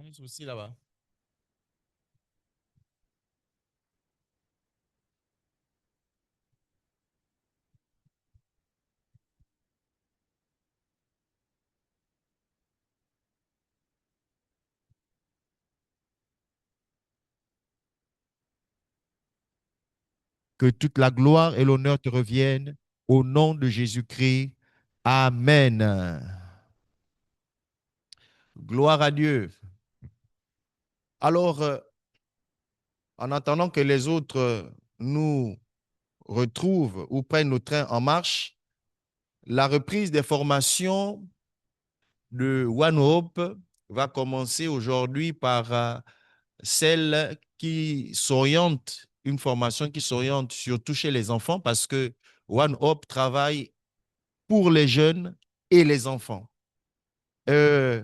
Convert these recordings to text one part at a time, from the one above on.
Un souci là-bas. Que toute la gloire et l'honneur te reviennent au nom de Jésus-Christ. Amen. Gloire à Dieu. Alors, en attendant que les autres nous retrouvent ou prennent le train en marche, la reprise des formations de One Hope va commencer aujourd'hui par celle qui s'oriente, une formation qui s'oriente surtout chez les enfants parce que One Hope travaille pour les jeunes et les enfants. Euh,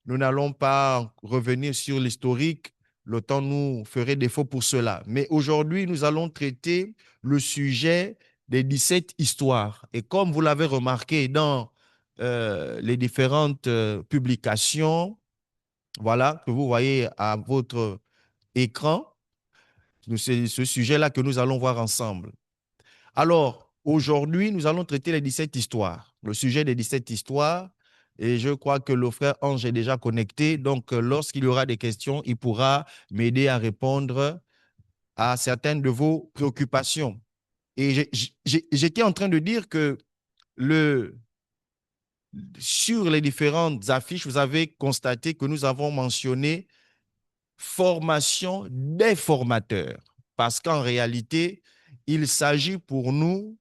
Nous n'allons pas revenir sur l'historique, le temps nous ferait défaut pour cela. Mais aujourd'hui, nous allons traiter le sujet des 17 histoires. Et comme vous l'avez remarqué dans les différentes publications, voilà, que vous voyez à votre écran, c'est ce sujet-là que nous allons voir ensemble. Alors, aujourd'hui, nous allons traiter les 17 histoires, le sujet des 17 histoires. Et je crois que le frère Ange est déjà connecté. Donc, lorsqu'il y aura des questions, il pourra m'aider à répondre à certaines de vos préoccupations. Et j'étais en train de dire que sur les différentes affiches, vous avez constaté que nous avons mentionné formation des formateurs. Parce qu'en réalité, il s'agit pour nous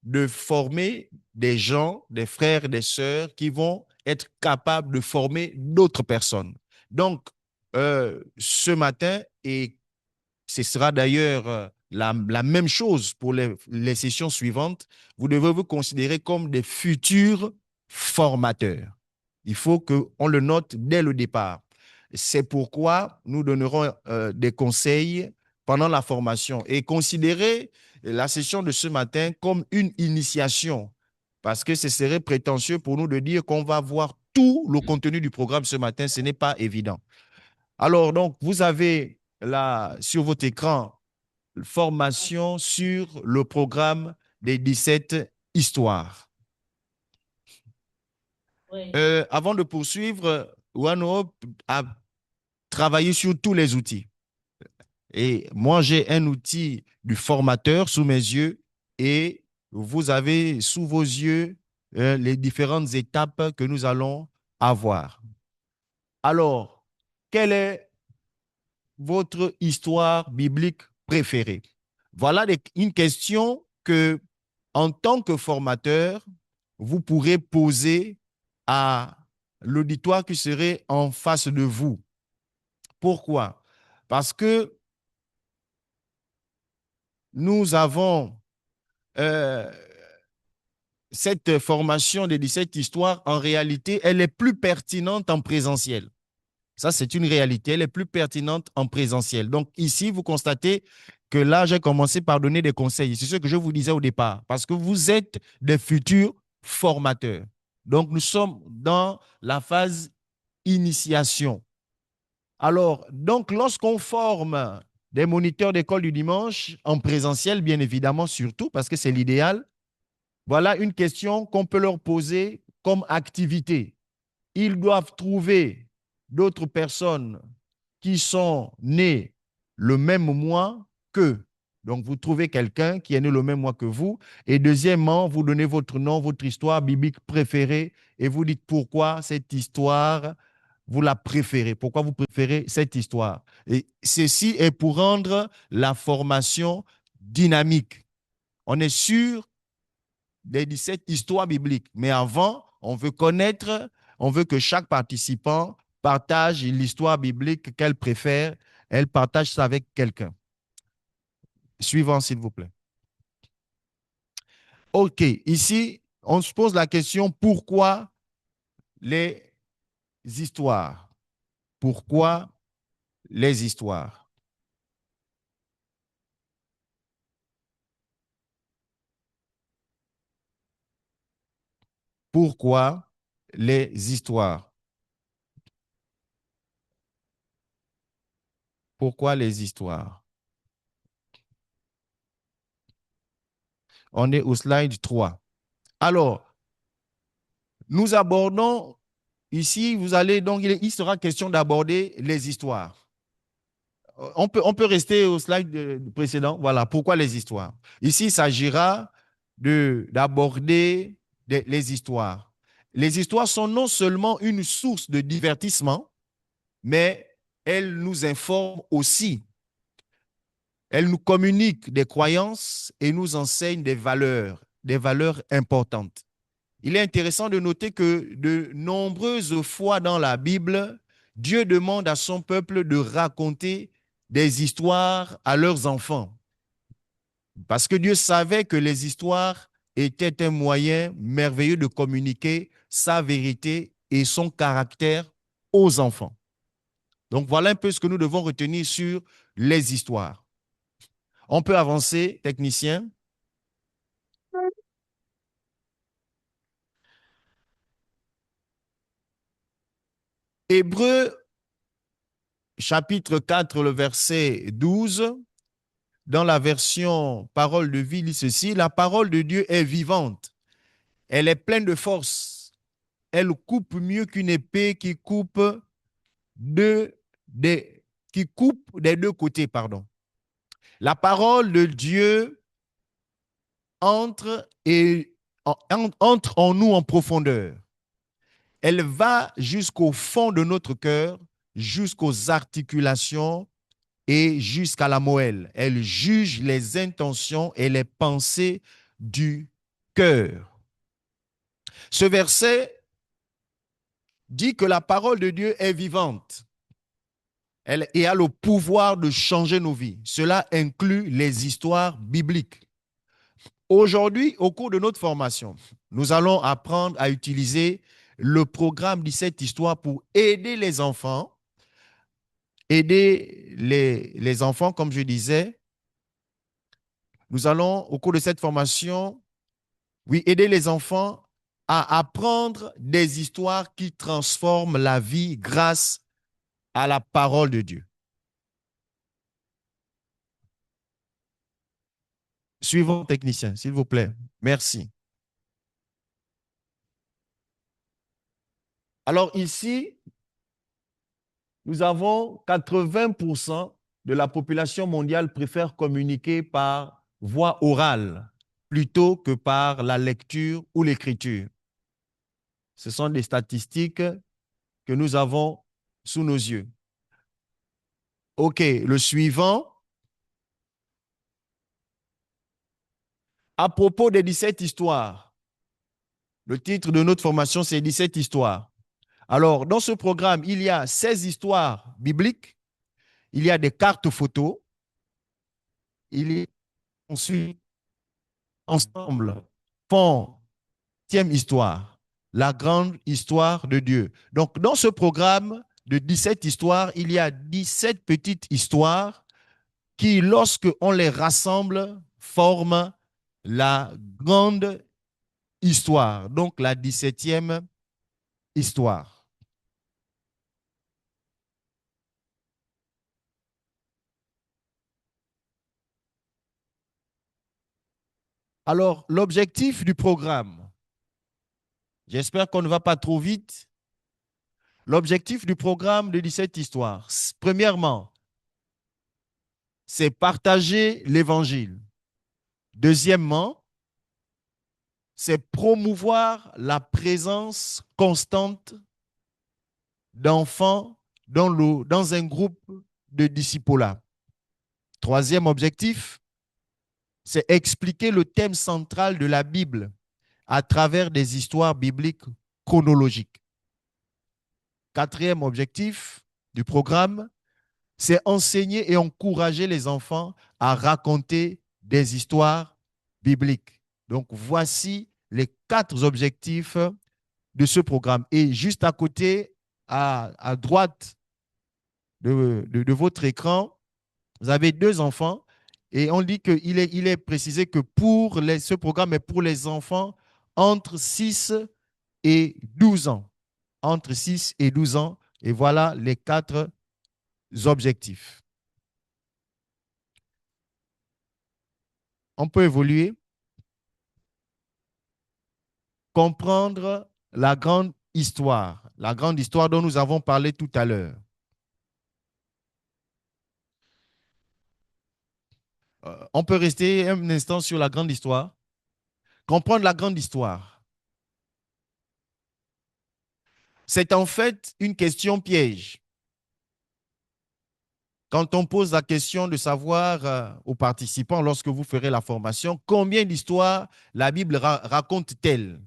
de former des gens, des frères, des sœurs qui vont être capables de former d'autres personnes. Donc, ce matin, et ce sera d'ailleurs la même chose pour les sessions suivantes, vous devez vous considérer comme des futurs formateurs. Il faut qu'on le note dès le départ. C'est pourquoi nous donnerons des conseils pendant la formation et considérer la session de ce matin comme une initiation, parce que ce serait prétentieux pour nous de dire qu'on va voir tout le contenu du programme ce matin. Ce n'est pas évident. Alors, donc, vous avez là sur votre écran formation sur le programme des 17 histoires. Oui, Avant de poursuivre, OneHope a travaillé sur tous les outils. Et moi, j'ai un outil du formateur sous mes yeux et vous avez sous vos yeux les différentes étapes que nous allons avoir. Alors, quelle est votre histoire biblique préférée? Voilà une question que, en tant que formateur, vous pourrez poser à l'auditoire qui serait en face de vous. Pourquoi? Parce que nous avons euh, cette formation des 17 histoires, en réalité, elle est plus pertinente en présentiel. Ça, c'est une réalité. Elle est plus pertinente en présentiel. Donc, ici, vous constatez que là, j'ai commencé par donner des conseils. C'est ce que je vous disais au départ, parce que vous êtes des futurs formateurs. Donc, nous sommes dans la phase initiation. Alors, donc, lorsqu'on forme des moniteurs d'école du dimanche en présentiel, bien évidemment, surtout, parce que c'est l'idéal, voilà une question qu'on peut leur poser comme activité. Ils doivent trouver d'autres personnes qui sont nées le même mois qu'eux. Donc, vous trouvez quelqu'un qui est né le même mois que vous. Et deuxièmement, vous donnez votre nom, votre histoire biblique préférée et vous dites pourquoi cette histoire, vous la préférez, pourquoi vous préférez cette histoire. Et ceci est pour rendre la formation dynamique. On est sûr des 17 histoires bibliques. Mais avant, on veut connaître, on veut que chaque participant partage l'histoire biblique qu'elle préfère. Elle partage ça avec quelqu'un. Suivant, s'il vous plaît. OK. Ici, on se pose la question pourquoi les histoires? Pourquoi les histoires? Pourquoi les histoires? Pourquoi les histoires? On est au slide 3. Alors, nous abordons ici, vous allez donc, il sera question d'aborder les histoires. On peut rester au slide précédent. Voilà, pourquoi les histoires? Ici, il s'agira d'aborder les histoires. Les histoires sont non seulement une source de divertissement, mais elles nous informent aussi. Elles nous communiquent des croyances et nous enseignent des valeurs importantes. Il est intéressant de noter que de nombreuses fois dans la Bible, Dieu demande à son peuple de raconter des histoires à leurs enfants. Parce que Dieu savait que les histoires étaient un moyen merveilleux de communiquer sa vérité et son caractère aux enfants. Donc voilà un peu ce que nous devons retenir sur les histoires. On peut avancer, technicien. Hébreu chapitre 4, le verset 12, dans la version Parole de vie, dit ceci: la parole de Dieu est vivante, elle est pleine de force, elle coupe mieux qu'une épée deux, des, qui coupe des deux côtés. Pardon. La parole de Dieu entre, entre en nous en profondeur. Elle va jusqu'au fond de notre cœur, jusqu'aux articulations et jusqu'à la moelle. Elle juge les intentions et les pensées du cœur. Ce verset dit que la parole de Dieu est vivante et a le pouvoir de changer nos vies. Cela inclut les histoires bibliques. Aujourd'hui, au cours de notre formation, nous allons apprendre à utiliser le programme 17 histoires pour aider les enfants, comme je disais. Nous allons, au cours de cette formation, oui, aider les enfants à apprendre des histoires qui transforment la vie grâce à la parole de Dieu. Suivant technicien, s'il vous plaît. Merci. Alors ici, nous avons 80% de la population mondiale préfère communiquer par voie orale plutôt que par la lecture ou l'écriture. Ce sont des statistiques que nous avons sous nos yeux. OK, le suivant. À propos des 17 histoires, le titre de notre formation, c'est 17 histoires. Alors, dans ce programme, il y a 16 histoires bibliques, il y a des cartes photos, il y a ensuite, ensemble, font 10e histoire, la grande histoire de Dieu. Donc, dans ce programme de 17 histoires, il y a 17 petites histoires qui, lorsque on les rassemble, forment la grande histoire, donc la 17e histoire. Alors, l'objectif du programme, j'espère qu'on ne va pas trop vite. L'objectif du programme de 17 histoires, premièrement, c'est partager l'évangile. Deuxièmement, c'est promouvoir la présence constante d'enfants dans un groupe de disciples. Troisième objectif, c'est expliquer le thème central de la Bible à travers des histoires bibliques chronologiques. Quatrième objectif du programme, c'est enseigner et encourager les enfants à raconter des histoires bibliques. Donc, voici les 4 objectifs de ce programme. Et juste à côté, à droite de votre écran, vous avez 2 enfants et on dit qu'il est précisé que ce programme est pour les enfants entre 6 et 12 ans. Entre 6 et 12 ans. Et voilà les 4 objectifs. On peut évoluer, comprendre la grande histoire dont nous avons parlé tout à l'heure. On peut rester un instant sur la grande histoire. Comprendre la grande histoire. C'est en fait une question piège. Quand on pose la question de savoir aux participants, lorsque vous ferez la formation, combien d'histoires la Bible raconte-t-elle?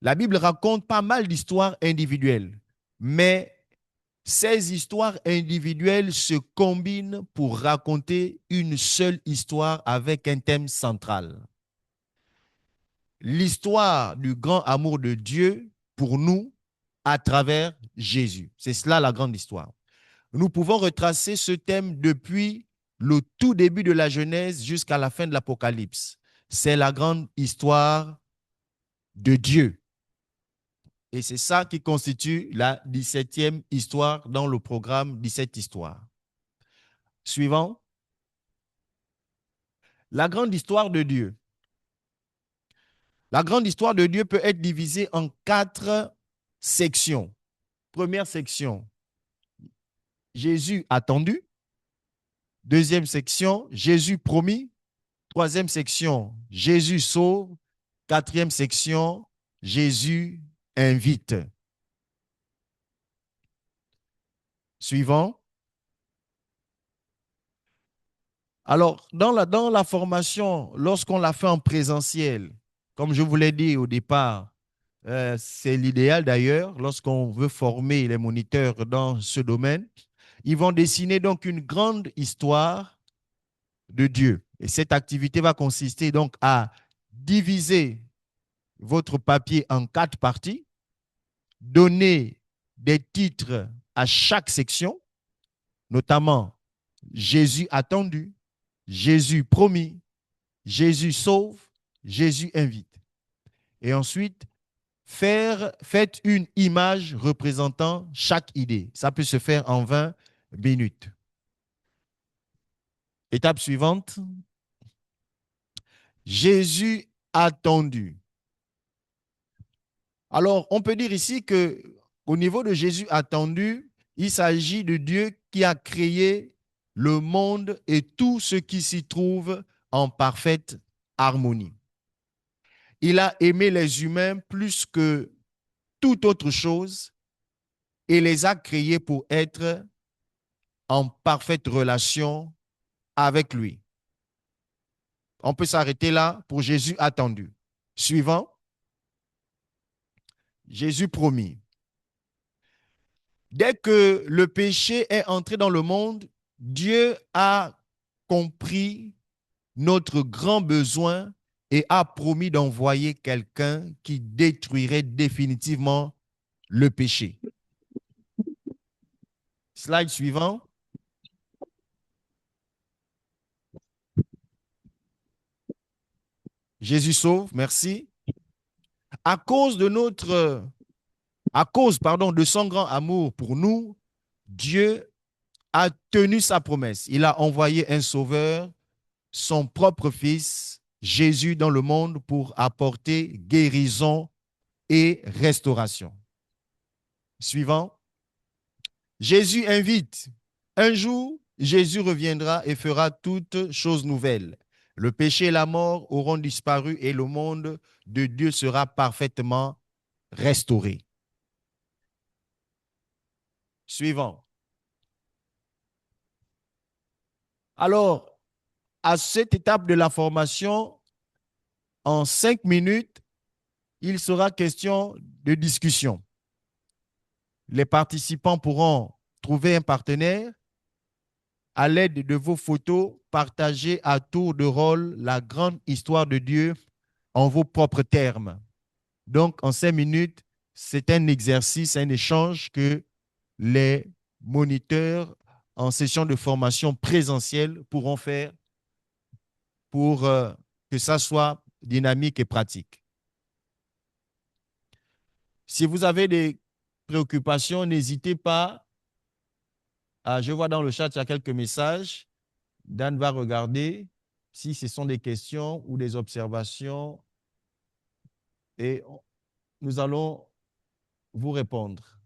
La Bible raconte pas mal d'histoires individuelles, mais ces histoires individuelles se combinent pour raconter une seule histoire avec un thème central. L'histoire du grand amour de Dieu pour nous à travers Jésus. C'est cela la grande histoire. Nous pouvons retracer ce thème depuis le tout début de la Genèse jusqu'à la fin de l'Apocalypse. C'est la grande histoire de Dieu. Et c'est ça qui constitue la 17e histoire dans le programme 17 histoires. Suivant. La grande histoire de Dieu. La grande histoire de Dieu peut être divisée en 4 sections. Première section, Jésus attendu. Deuxième section, Jésus promis. Troisième section, Jésus sauve. Quatrième section, Jésus invite. Suivant. Alors, dans la formation, lorsqu'on la fait en présentiel, comme je vous l'ai dit au départ, c'est l'idéal d'ailleurs, lorsqu'on veut former les moniteurs dans ce domaine, ils vont dessiner donc une grande histoire de Dieu. Et cette activité va consister donc à diviser votre papier en 4 parties, donner des titres à chaque section, notamment Jésus attendu, Jésus promis, Jésus sauve, Jésus invite. Et ensuite, faites une image représentant chaque idée. Ça peut se faire en 20 minutes. Étape suivante. Jésus attendu. Alors, on peut dire ici que au niveau de Jésus attendu, il s'agit de Dieu qui a créé le monde et tout ce qui s'y trouve en parfaite harmonie. Il a aimé les humains plus que toute autre chose et les a créés pour être en parfaite relation avec lui. On peut s'arrêter là pour Jésus attendu. Suivant, Jésus promis. Dès que le péché est entré dans le monde, Dieu a compris notre grand besoin et a promis d'envoyer quelqu'un qui détruirait définitivement le péché. Slide suivant. Jésus sauve, merci. À cause de de son grand amour pour nous, Dieu a tenu sa promesse. Il a envoyé un sauveur, son propre fils, Jésus, dans le monde pour apporter guérison et restauration. Suivant. Jésus invite. Un jour, Jésus reviendra et fera toutes choses nouvelles. Le péché et la mort auront disparu et le monde de Dieu sera parfaitement restauré. Suivant. Alors, à cette étape de la formation, en 5 minutes, il sera question de discussion. Les participants pourront trouver un partenaire à l'aide de vos photos, partager à tour de rôle la grande histoire de Dieu en vos propres termes. Donc, en 5 minutes, c'est un exercice, un échange que les moniteurs en session de formation présentielle pourront faire pour que ça soit dynamique et pratique. Si vous avez des préoccupations, n'hésitez pas. Je vois dans le chat, il y a quelques messages. Dan va regarder. si ce sont des questions ou des observations, et nous allons vous répondre.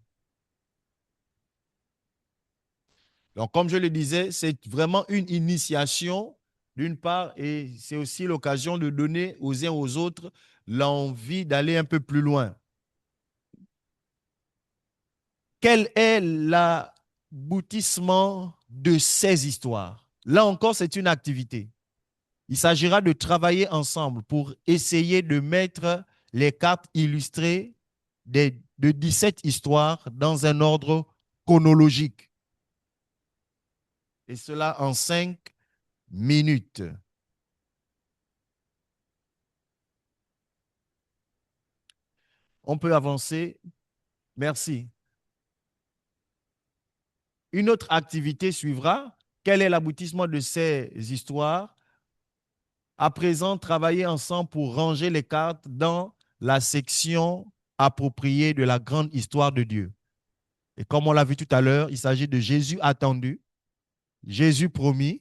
Donc, comme je le disais, c'est vraiment une initiation, d'une part, et c'est aussi l'occasion de donner aux uns aux autres l'envie d'aller un peu plus loin. Quel est l'aboutissement de ces histoires? Là encore, c'est une activité. Il s'agira de travailler ensemble pour essayer de mettre les cartes illustrées de 17 histoires dans un ordre chronologique. Et cela en 5 minutes. On peut avancer. Merci. Une autre activité suivra. Quel est l'aboutissement de ces histoires? À présent, travailler ensemble pour ranger les cartes dans la section appropriée de la grande histoire de Dieu. Et comme on l'a vu tout à l'heure, il s'agit de Jésus attendu, Jésus promis,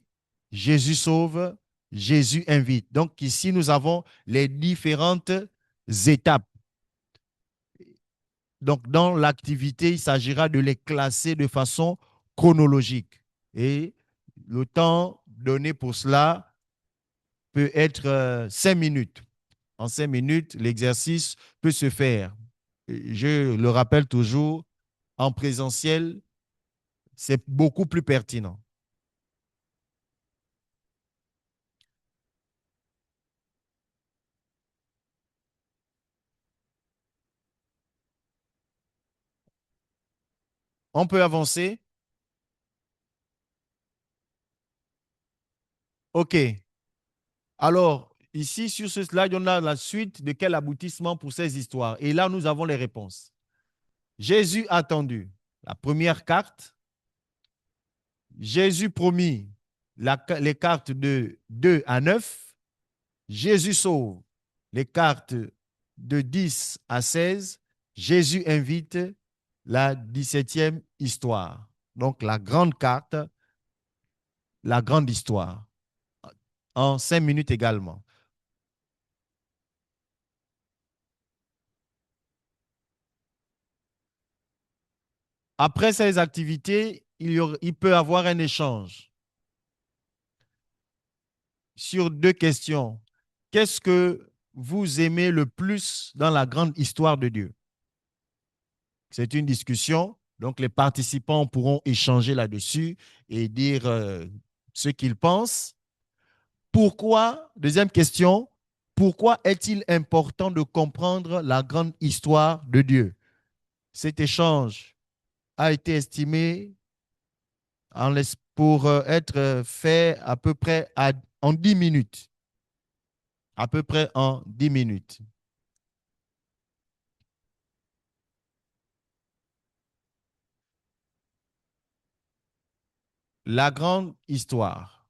Jésus sauve, Jésus invite. Donc ici, nous avons les différentes étapes. Donc dans l'activité, il s'agira de les classer de façon chronologique. Et le temps donné pour cela peut être 5 minutes. En 5 minutes, l'exercice peut se faire. Je le rappelle toujours, en présentiel, c'est beaucoup plus pertinent. On peut avancer. OK. Alors, ici, sur ce slide, on a la suite de quel aboutissement pour ces histoires. Et là, nous avons les réponses. Jésus attendu, la première carte. Jésus promis, les cartes de 2 à 9. Jésus sauve, les cartes de 10 à 16. Jésus invite, la 17e histoire. Donc, la grande carte, la grande histoire, en 5 minutes également. Après ces activités, il peut y avoir un échange sur deux questions. Qu'est-ce que vous aimez le plus dans la grande histoire de Dieu? C'est une discussion, donc les participants pourront échanger là-dessus et dire ce qu'ils pensent. Pourquoi, deuxième question, pourquoi est-il important de comprendre la grande histoire de Dieu? Cet échange a été estimé pour être fait à peu près en 10 minutes. À peu près en 10 minutes. La grande histoire.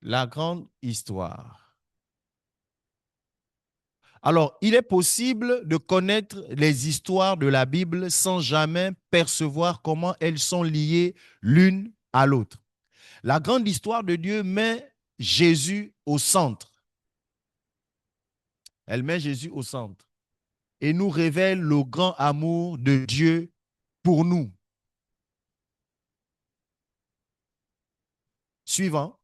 La grande histoire. Alors, il est possible de connaître les histoires de la Bible sans jamais percevoir comment elles sont liées l'une à l'autre. La grande histoire de Dieu met Jésus au centre. Elle met Jésus au centre et nous révèle le grand amour de Dieu pour nous. Suivant.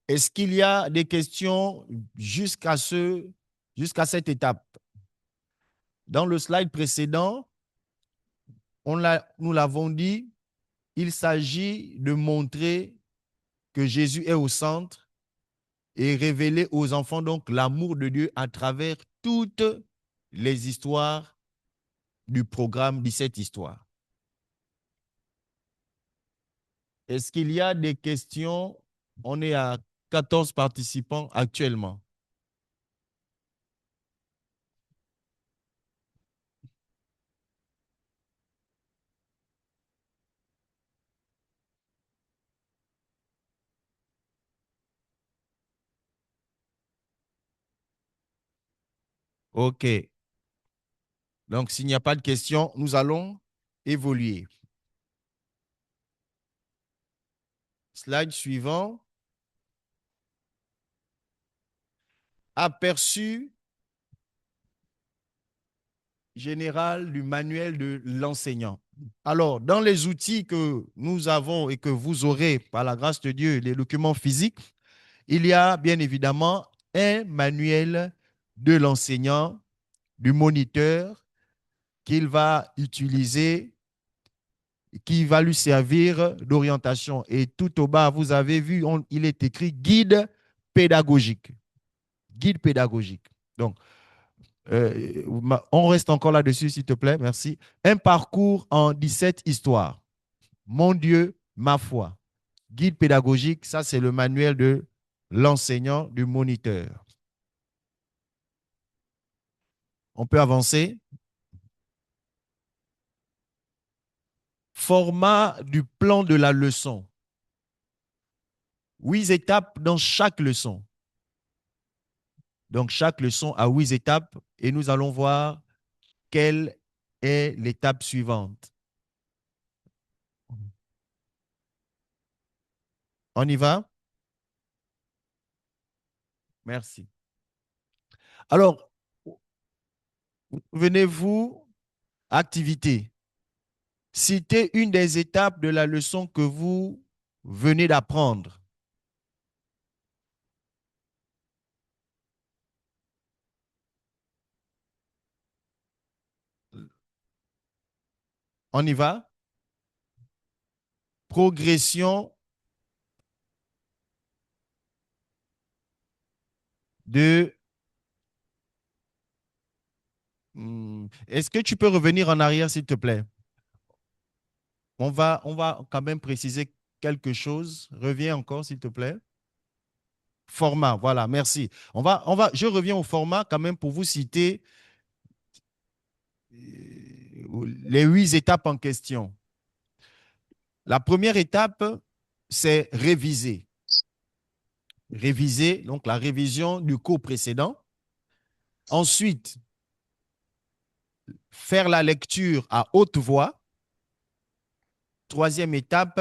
Est-ce qu'il y a des questions jusqu'à cette étape? Dans le slide précédent, nous l'avons dit, il s'agit de montrer que Jésus est au centre et révéler aux enfants donc l'amour de Dieu à travers toutes les histoires du programme 17 histoires. Est-ce qu'il y a des questions? On est à 14 participants actuellement. OK. Donc, s'il n'y a pas de questions, nous allons évoluer. Slide suivant. Aperçu général du manuel de l'enseignant. Alors, dans les outils que nous avons et que vous aurez par la grâce de Dieu, les documents physiques, il y a bien évidemment un manuel de l'enseignant, du moniteur qu'il va utiliser, qui va lui servir d'orientation. Et tout au bas, vous avez vu, il est écrit guide pédagogique. Guide pédagogique. Donc, on reste encore là-dessus, s'il te plaît. Merci. Un parcours en 17 histoires. Mon Dieu, ma foi. Guide pédagogique, ça, c'est le manuel de l'enseignant, du moniteur. On peut avancer. Format du plan de la leçon. 8 étapes dans chaque leçon. Donc, chaque leçon a 8 étapes et nous allons voir quelle est l'étape suivante. On y va? Merci. Alors, venez-vous, activité. Citez une des étapes de la leçon que vous venez d'apprendre. On y va? Progression de... Est-ce que tu peux revenir en arrière, s'il te plaît? On va quand même préciser quelque chose. Reviens encore, s'il te plaît. Format, voilà, merci. Je reviens au format quand même pour vous citer les 8 étapes en question. La première étape, c'est réviser. Réviser, donc la révision du cours précédent. Ensuite, faire la lecture à haute voix. Troisième étape,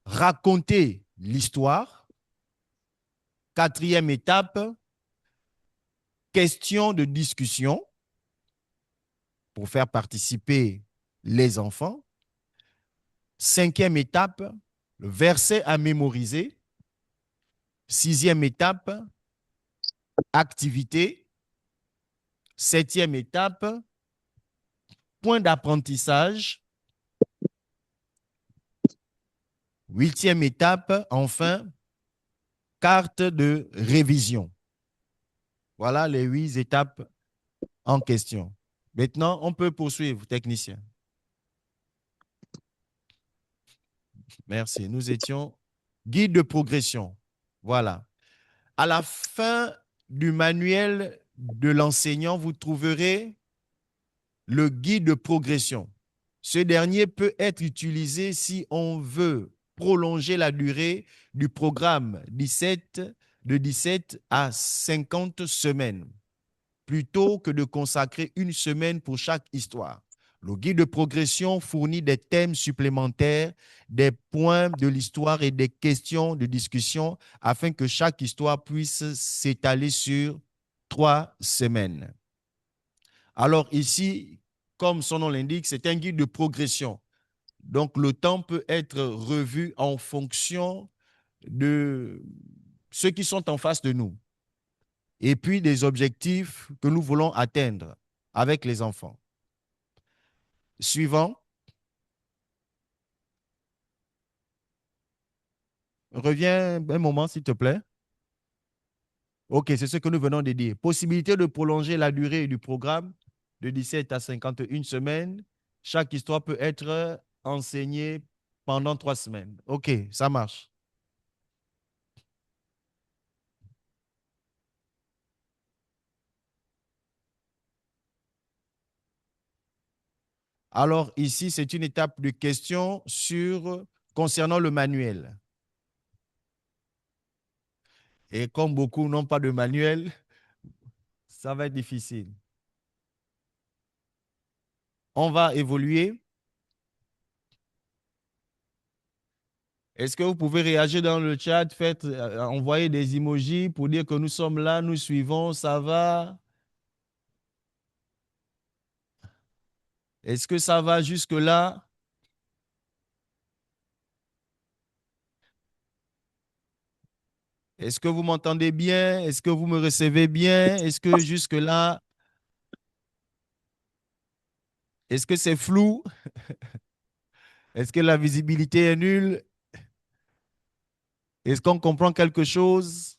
raconter l'histoire. Quatrième étape, question de discussion pour faire participer les enfants. Cinquième étape, le verset à mémoriser. Sixième étape, activité. Septième étape, point d'apprentissage. Huitième étape, enfin, carte de révision. Voilà les 8 étapes en question. Maintenant, on peut poursuivre, technicien. Merci. Nous étions guide de progression. Voilà. À la fin du manuel de l'enseignant, vous trouverez le guide de progression. Ce dernier peut être utilisé si on veut prolonger la durée du programme de 17 à 50 semaines, plutôt que de consacrer une semaine pour chaque histoire. Le guide de progression fournit des thèmes supplémentaires, des points de l'histoire et des questions de discussion afin que chaque histoire puisse s'étaler sur 3 semaines. Alors ici, comme son nom l'indique, c'est un guide de progression. Donc le temps peut être revu en fonction de ceux qui sont en face de nous et puis des objectifs que nous voulons atteindre avec les enfants. Suivant. Reviens un moment, s'il te plaît. OK, c'est ce que nous venons de dire. Possibilité de prolonger la durée du programme de 17 à 51 semaines. Chaque histoire peut être enseignée pendant 3 semaines. OK, ça marche. Alors ici, c'est une étape de question concernant le manuel. Et comme beaucoup n'ont pas de manuel, ça va être difficile. On va évoluer. Est-ce que vous pouvez réagir dans le chat, faites, envoyer des emojis pour dire que nous sommes là, nous suivons, ça va? Est-ce que ça va jusque-là? Est-ce que vous m'entendez bien? Est-ce que vous me recevez bien? Est-ce que jusque-là, est-ce que c'est flou? Est-ce que la visibilité est nulle? Est-ce qu'on comprend quelque chose?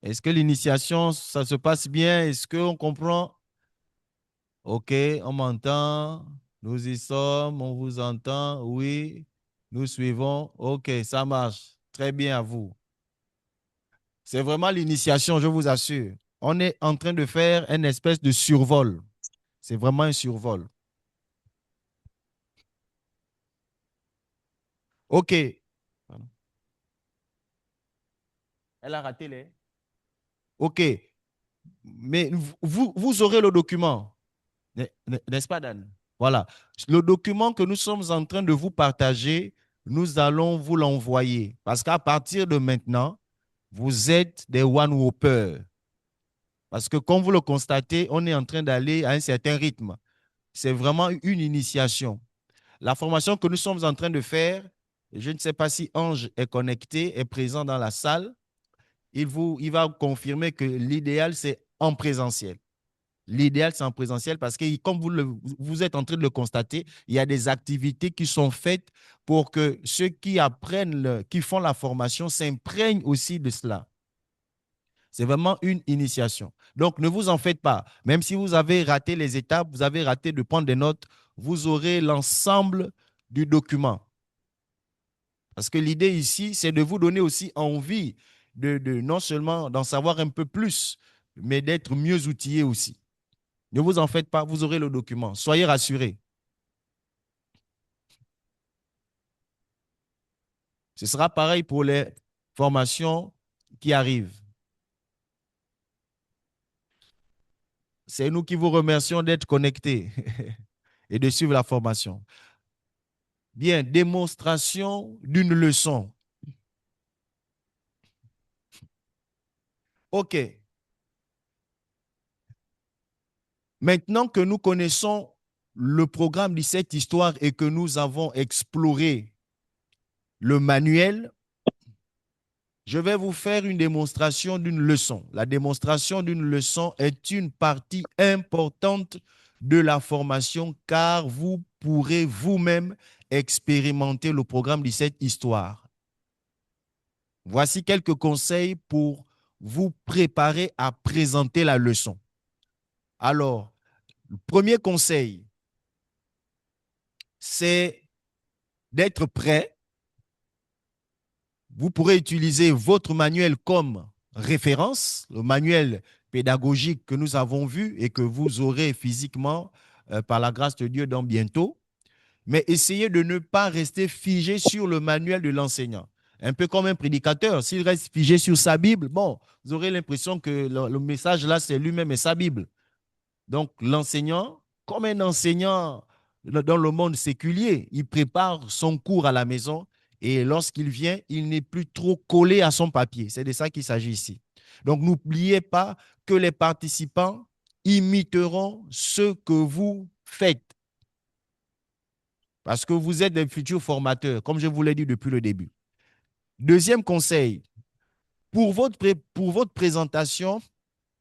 Est-ce que l'initiation, ça se passe bien? Est-ce qu'on comprend? OK, on m'entend. Nous y sommes, on vous entend. Oui, nous suivons. OK, ça marche. Très bien à vous. C'est vraiment l'initiation, je vous assure. On est en train de faire une espèce de survol. C'est vraiment un survol. OK. Pardon. Elle a raté les. OK. Mais vous aurez le document. N'est-ce pas, Dan? Voilà. Le document que nous sommes en train de vous partager, nous allons vous l'envoyer. Parce qu'à partir de maintenant, vous êtes des one-whoppers. Parce que comme vous le constatez, on est en train d'aller à un certain rythme. C'est vraiment une initiation. La formation que nous sommes en train de faire, je ne sais pas si Ange est connecté, est présent dans la salle. Il va confirmer que l'idéal, c'est en présentiel. L'idéal, c'est en présentiel parce que, comme vous êtes en train de le constater, il y a des activités qui sont faites pour que ceux qui apprennent, qui font la formation s'imprègnent aussi de cela. C'est vraiment une initiation. Donc, ne vous en faites pas. Même si vous avez raté les étapes, vous avez raté de prendre des notes, vous aurez l'ensemble du document. Parce que l'idée ici, c'est de vous donner aussi envie de non seulement d'en savoir un peu plus, mais d'être mieux outillé aussi. Ne vous en faites pas, vous aurez le document. Soyez rassurés. Ce sera pareil pour les formations qui arrivent. C'est nous qui vous remercions d'être connectés et de suivre la formation. Bien, démonstration d'une leçon. OK. Maintenant que nous connaissons le programme de cette histoire et que nous avons exploré le manuel, je vais vous faire une démonstration d'une leçon. La démonstration d'une leçon est une partie importante de la formation car vous pourrez vous-même expérimenter le programme de cette histoire. Voici quelques conseils pour vous préparer à présenter la leçon. Alors, le premier conseil, c'est d'être prêt. Vous pourrez utiliser votre manuel comme référence, le manuel pédagogique que nous avons vu et que vous aurez physiquement par la grâce de Dieu dans bientôt. Mais essayez de ne pas rester figé sur le manuel de l'enseignant. Un peu comme un prédicateur, s'il reste figé sur sa Bible, bon, vous aurez l'impression que le message là, c'est lui-même et sa Bible. Donc, l'enseignant, comme un enseignant dans le monde séculier, il prépare son cours à la maison et lorsqu'il vient, il n'est plus trop collé à son papier. C'est de ça qu'il s'agit ici. Donc, n'oubliez pas que les participants imiteront ce que vous faites parce que vous êtes des futurs formateurs, comme je vous l'ai dit depuis le début. Deuxième conseil, pour votre présentation,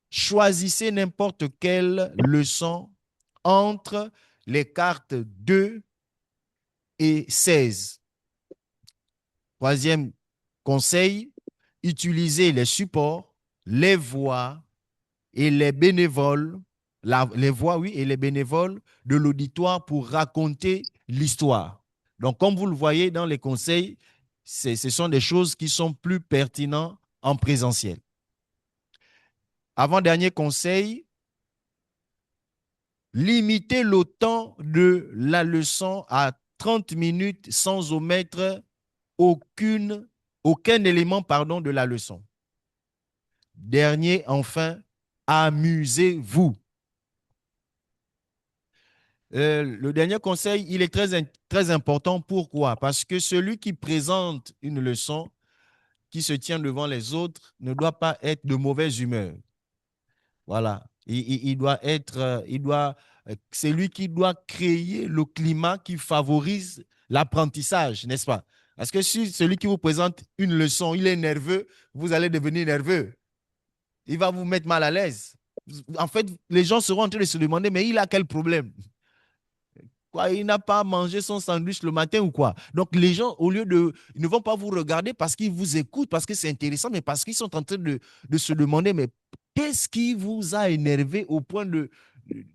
choisissez n'importe quelle leçon entre les cartes 2 et 16. Troisième conseil, utilisez les supports, les voix et les bénévoles, les voix, oui, et les bénévoles de l'auditoire pour raconter l'histoire. Donc, comme vous le voyez dans les conseils, ce sont des choses qui sont plus pertinentes en présentiel. Avant-dernier conseil, limitez le temps de la leçon à 30 minutes sans omettre aucun élément de la leçon. Dernier, enfin, Amusez-vous. Le dernier conseil, il est très important. Pourquoi? Parce que celui qui présente une leçon, qui se tient devant les autres, ne doit pas être de mauvaise humeur. Voilà. Il doit être, c'est lui qui doit créer le climat qui favorise l'apprentissage, n'est-ce pas? Parce que si celui qui vous présente une leçon, il est nerveux, vous allez devenir nerveux. Il va vous mettre mal à l'aise. En fait, les gens seront en train de se demander, mais il a quel problème? Quoi, il n'a pas mangé son sandwich le matin ou quoi? Donc, les gens, au lieu de, ils ne vont pas vous regarder parce qu'ils vous écoutent, parce que c'est intéressant, mais parce qu'ils sont en train de se demander, mais qu'est-ce qui vous a énervé au point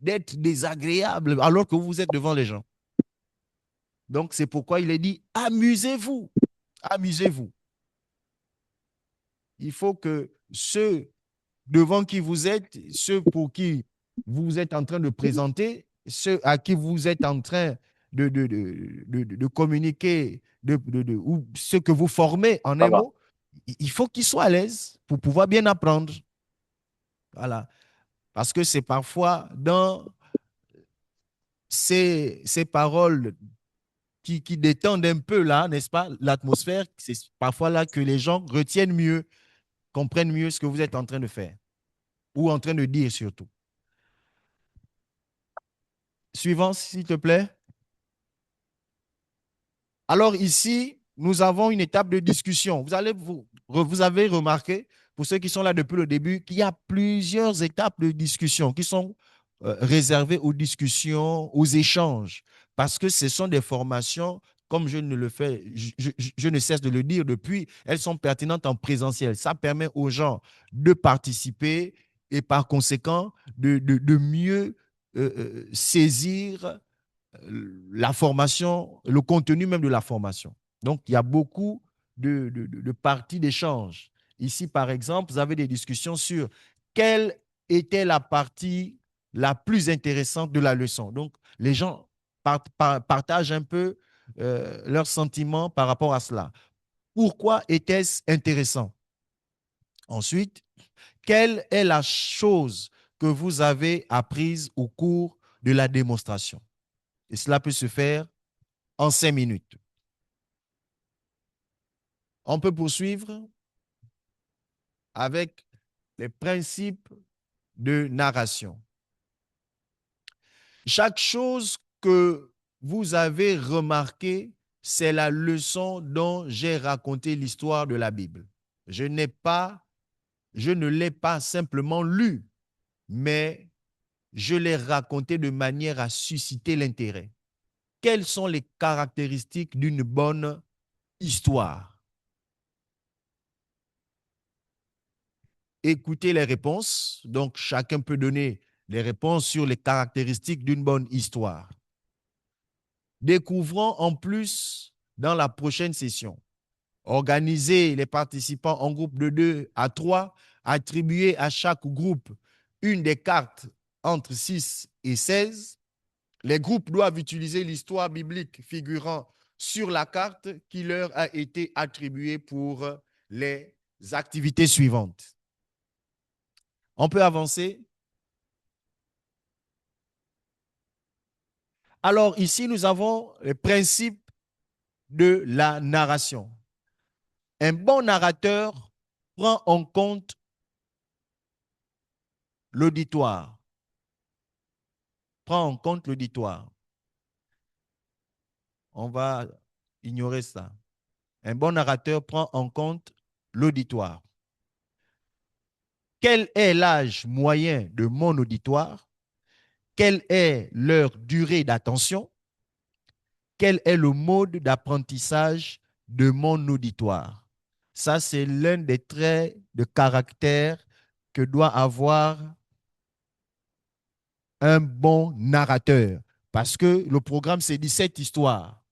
d'être désagréable alors que vous êtes devant les gens? Donc, c'est pourquoi il est dit, amusez-vous, amusez-vous. Il faut que ceux devant qui vous êtes, ceux pour qui vous êtes en train de présenter, ceux à qui vous êtes en train de communiquer, ou ceux que vous formez en un mot, il faut qu'ils soient à l'aise pour pouvoir bien apprendre. Voilà. Parce que c'est parfois dans ces paroles qui détendent un peu là, n'est-ce pas, l'atmosphère, c'est parfois là que les gens retiennent mieux, comprennent mieux ce que vous êtes en train de faire ou en train de dire surtout. Suivant, s'il te plaît. Alors ici, nous avons une étape de discussion. Vous avez remarqué, pour ceux qui sont là depuis le début, qu'il y a plusieurs étapes de discussion qui sont réservées aux discussions, aux échanges, parce que ce sont des formations, comme je ne le fais, je ne cesse de le dire depuis, elles sont pertinentes en présentiel. Ça permet aux gens de participer et par conséquent de mieux saisir la formation, le contenu même de la formation. Donc, il y a beaucoup de parties d'échange. Ici, par exemple, vous avez des discussions sur quelle était la partie la plus intéressante de la leçon. Donc, les gens partagent un peu leurs sentiments par rapport à cela. Pourquoi était-ce intéressant? Ensuite, quelle est la chose que vous avez apprise au cours de la démonstration? Et cela peut se faire en 5 minutes. On peut poursuivre avec les principes de narration. Chaque chose que vous avez remarquée, c'est la leçon dont j'ai raconté l'histoire de la Bible. Je ne l'ai pas simplement lu, mais je l'ai raconté de manière à susciter l'intérêt. Quelles sont les caractéristiques d'une bonne histoire? Écoutez les réponses. Donc, chacun peut donner les réponses sur les caractéristiques d'une bonne histoire. Découvrons en plus dans la prochaine session. Organisez les participants en groupe de 2 à 3. Attribuez à chaque groupe une des cartes entre 6 et 16. Les groupes doivent utiliser l'histoire biblique figurant sur la carte qui leur a été attribuée pour les activités suivantes. On peut avancer. Alors ici, nous avons le principe de la narration. Un bon narrateur prend en compte l'auditoire. Prend en compte l'auditoire. On va ignorer ça. Un bon narrateur prend en compte l'auditoire. Quel est l'âge moyen de mon auditoire? Quelle est leur durée d'attention? Quel est le mode d'apprentissage de mon auditoire? Ça, c'est l'un des traits de caractère que doit avoir un bon narrateur. Parce que le programme, c'est 17 histoires.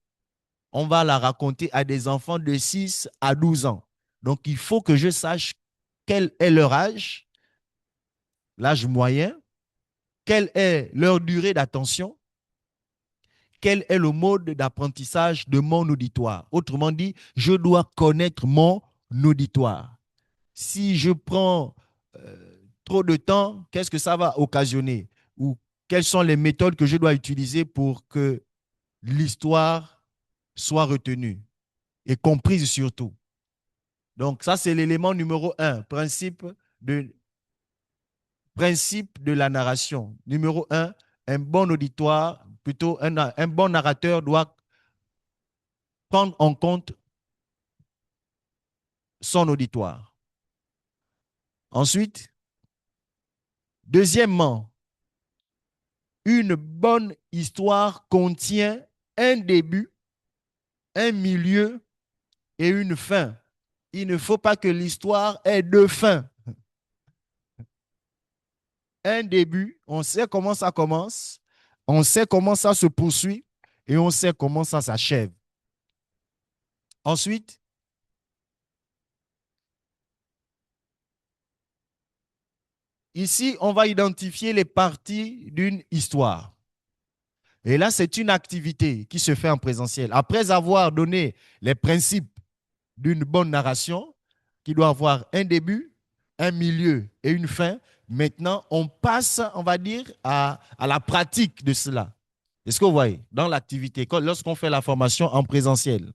On va la raconter à des enfants de 6 à 12 ans. Donc, il faut que je sache quel est leur âge, l'âge moyen, quelle est leur durée d'attention, quel est le mode d'apprentissage de mon auditoire. Autrement dit, je dois connaître mon auditoire. Si je prends trop de temps, qu'est-ce que ça va occasionner? Ou quelles sont les méthodes que je dois utiliser pour que l'histoire soit retenue et comprise surtout? Donc, ça, c'est l'élément numéro un, principe de la narration. Numéro un, un bon auditoire, plutôt un bon narrateur doit prendre en compte son auditoire. Ensuite, deuxièmement, une bonne histoire contient un début, un milieu et une fin. Il ne faut pas que l'histoire ait deux fins. Un début, on sait comment ça commence, on sait comment ça se poursuit et on sait comment ça s'achève. Ensuite, ici, on va identifier les parties d'une histoire. Et là, c'est une activité qui se fait en présentiel. Après avoir donné les principes d'une bonne narration, qui doit avoir un début, un milieu et une fin, maintenant, on passe, on va dire, à la pratique de cela. Est-ce que vous voyez, dans l'activité, lorsqu'on fait la formation en présentiel,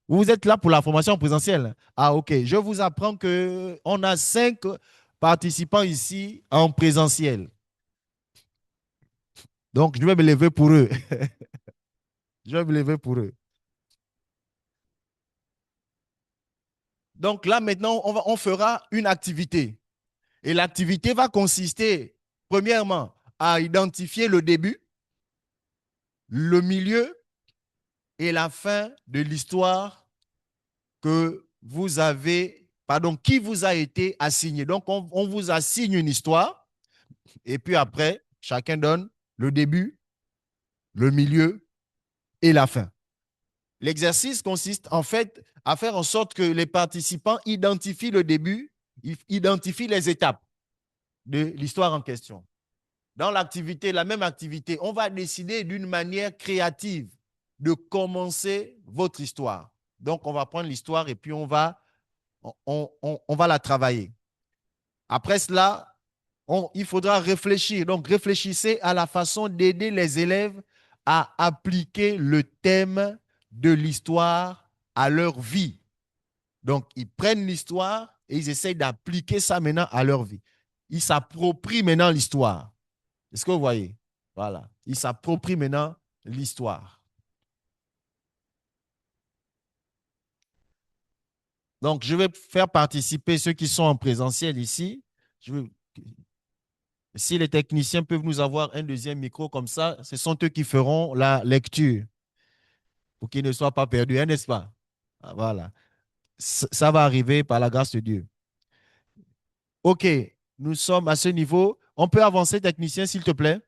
vous êtes là pour la formation en présentiel. Ah, ok. Je vous apprends qu'on a 5 participants ici en présentiel. Donc, je vais me lever pour eux. Je vais me lever pour eux. Donc là, maintenant, on fera une activité. Et l'activité va consister, premièrement, à identifier le début, le milieu et la fin de l'histoire que vous avez, pardon, qui vous a été assigné. Donc, on vous assigne une histoire et puis après, chacun donne le début, le milieu et la fin. L'exercice consiste en fait à faire en sorte que les participants identifient le début, identifient les étapes de l'histoire en question. Dans l'activité, la même activité, on va décider d'une manière créative de commencer votre histoire. Donc, on va prendre l'histoire et puis on va la travailler. Après cela, il faudra réfléchir. Donc, réfléchissez à la façon d'aider les élèves à appliquer le thème de l'histoire à leur vie. Donc, ils prennent l'histoire et ils essayent d'appliquer ça maintenant à leur vie. Ils s'approprient maintenant l'histoire. Est-ce que vous voyez? Voilà. Ils s'approprient maintenant l'histoire. Donc, je vais faire participer ceux qui sont en présentiel ici. Si les techniciens peuvent nous avoir un deuxième micro comme ça, ce sont eux qui feront la lecture pour qu'ils ne soient pas perdus, hein, n'est-ce pas? Ah, voilà. Ça va arriver par la grâce de Dieu. OK, nous sommes à ce niveau. On peut avancer, technicien, s'il te plaît?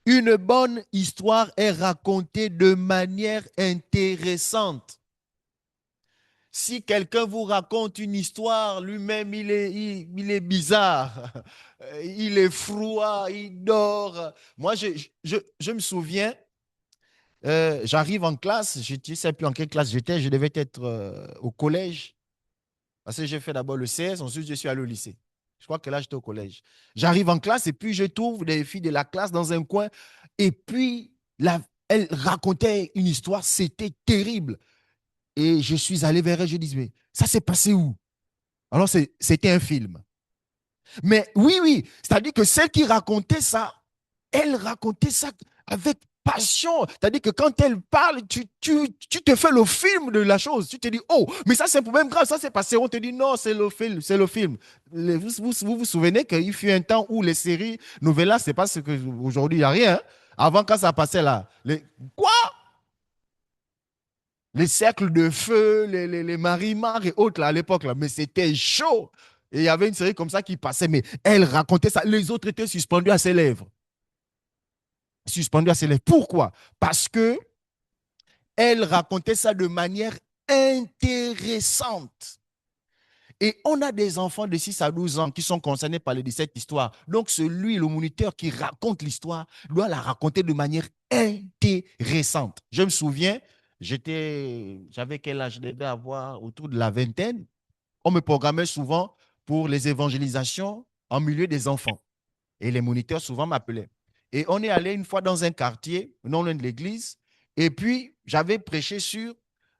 Une bonne histoire est racontée de manière intéressante. Si quelqu'un vous raconte une histoire, lui-même, il est bizarre, il est froid, il dort. Moi, je me souviens, j'arrive en classe, je ne sais plus en quelle classe j'étais, je devais être au collège, parce que j'ai fait d'abord le CS, ensuite je suis allé au lycée. Je crois que là, j'étais au collège. J'arrive en classe et puis je trouve des filles de la classe dans un coin, et puis elle racontait une histoire, c'était terrible. Et je suis allé vers elle, je dis, mais ça s'est passé où? Alors, c'était un film. Mais oui, oui, c'est-à-dire que celle qui racontait ça, elle racontait ça avec passion. C'est-à-dire que quand elle parle, tu te fais le film de la chose. Tu te dis, oh, mais ça c'est un problème grave, ça s'est passé. On te dit, non, c'est le film, c'est le film. Vous souvenez qu'il fut un temps où les séries novellas, c'est pas ce que aujourd'hui, il n'y a rien. Hein. Avant, quand ça passait là, quoi? Les cercles de feu, les marimars et autres là, à l'époque, là, mais c'était chaud. Et il y avait une série comme ça qui passait, mais elle racontait ça. Les autres étaient suspendus à ses lèvres. Suspendus à ses lèvres. Pourquoi? Parce que elle racontait ça de manière intéressante. Et on a des enfants de 6 à 12 ans qui sont concernés par cette histoire. Donc, celui, le moniteur qui raconte l'histoire, doit la raconter de manière intéressante. Je me souviens, j'avais quel âge? Je devais avoir autour de la vingtaine. On me programmait souvent pour les évangélisations en milieu des enfants. Et les moniteurs souvent m'appelaient. Et on est allé une fois dans un quartier, non loin de l'église, et puis j'avais prêché sur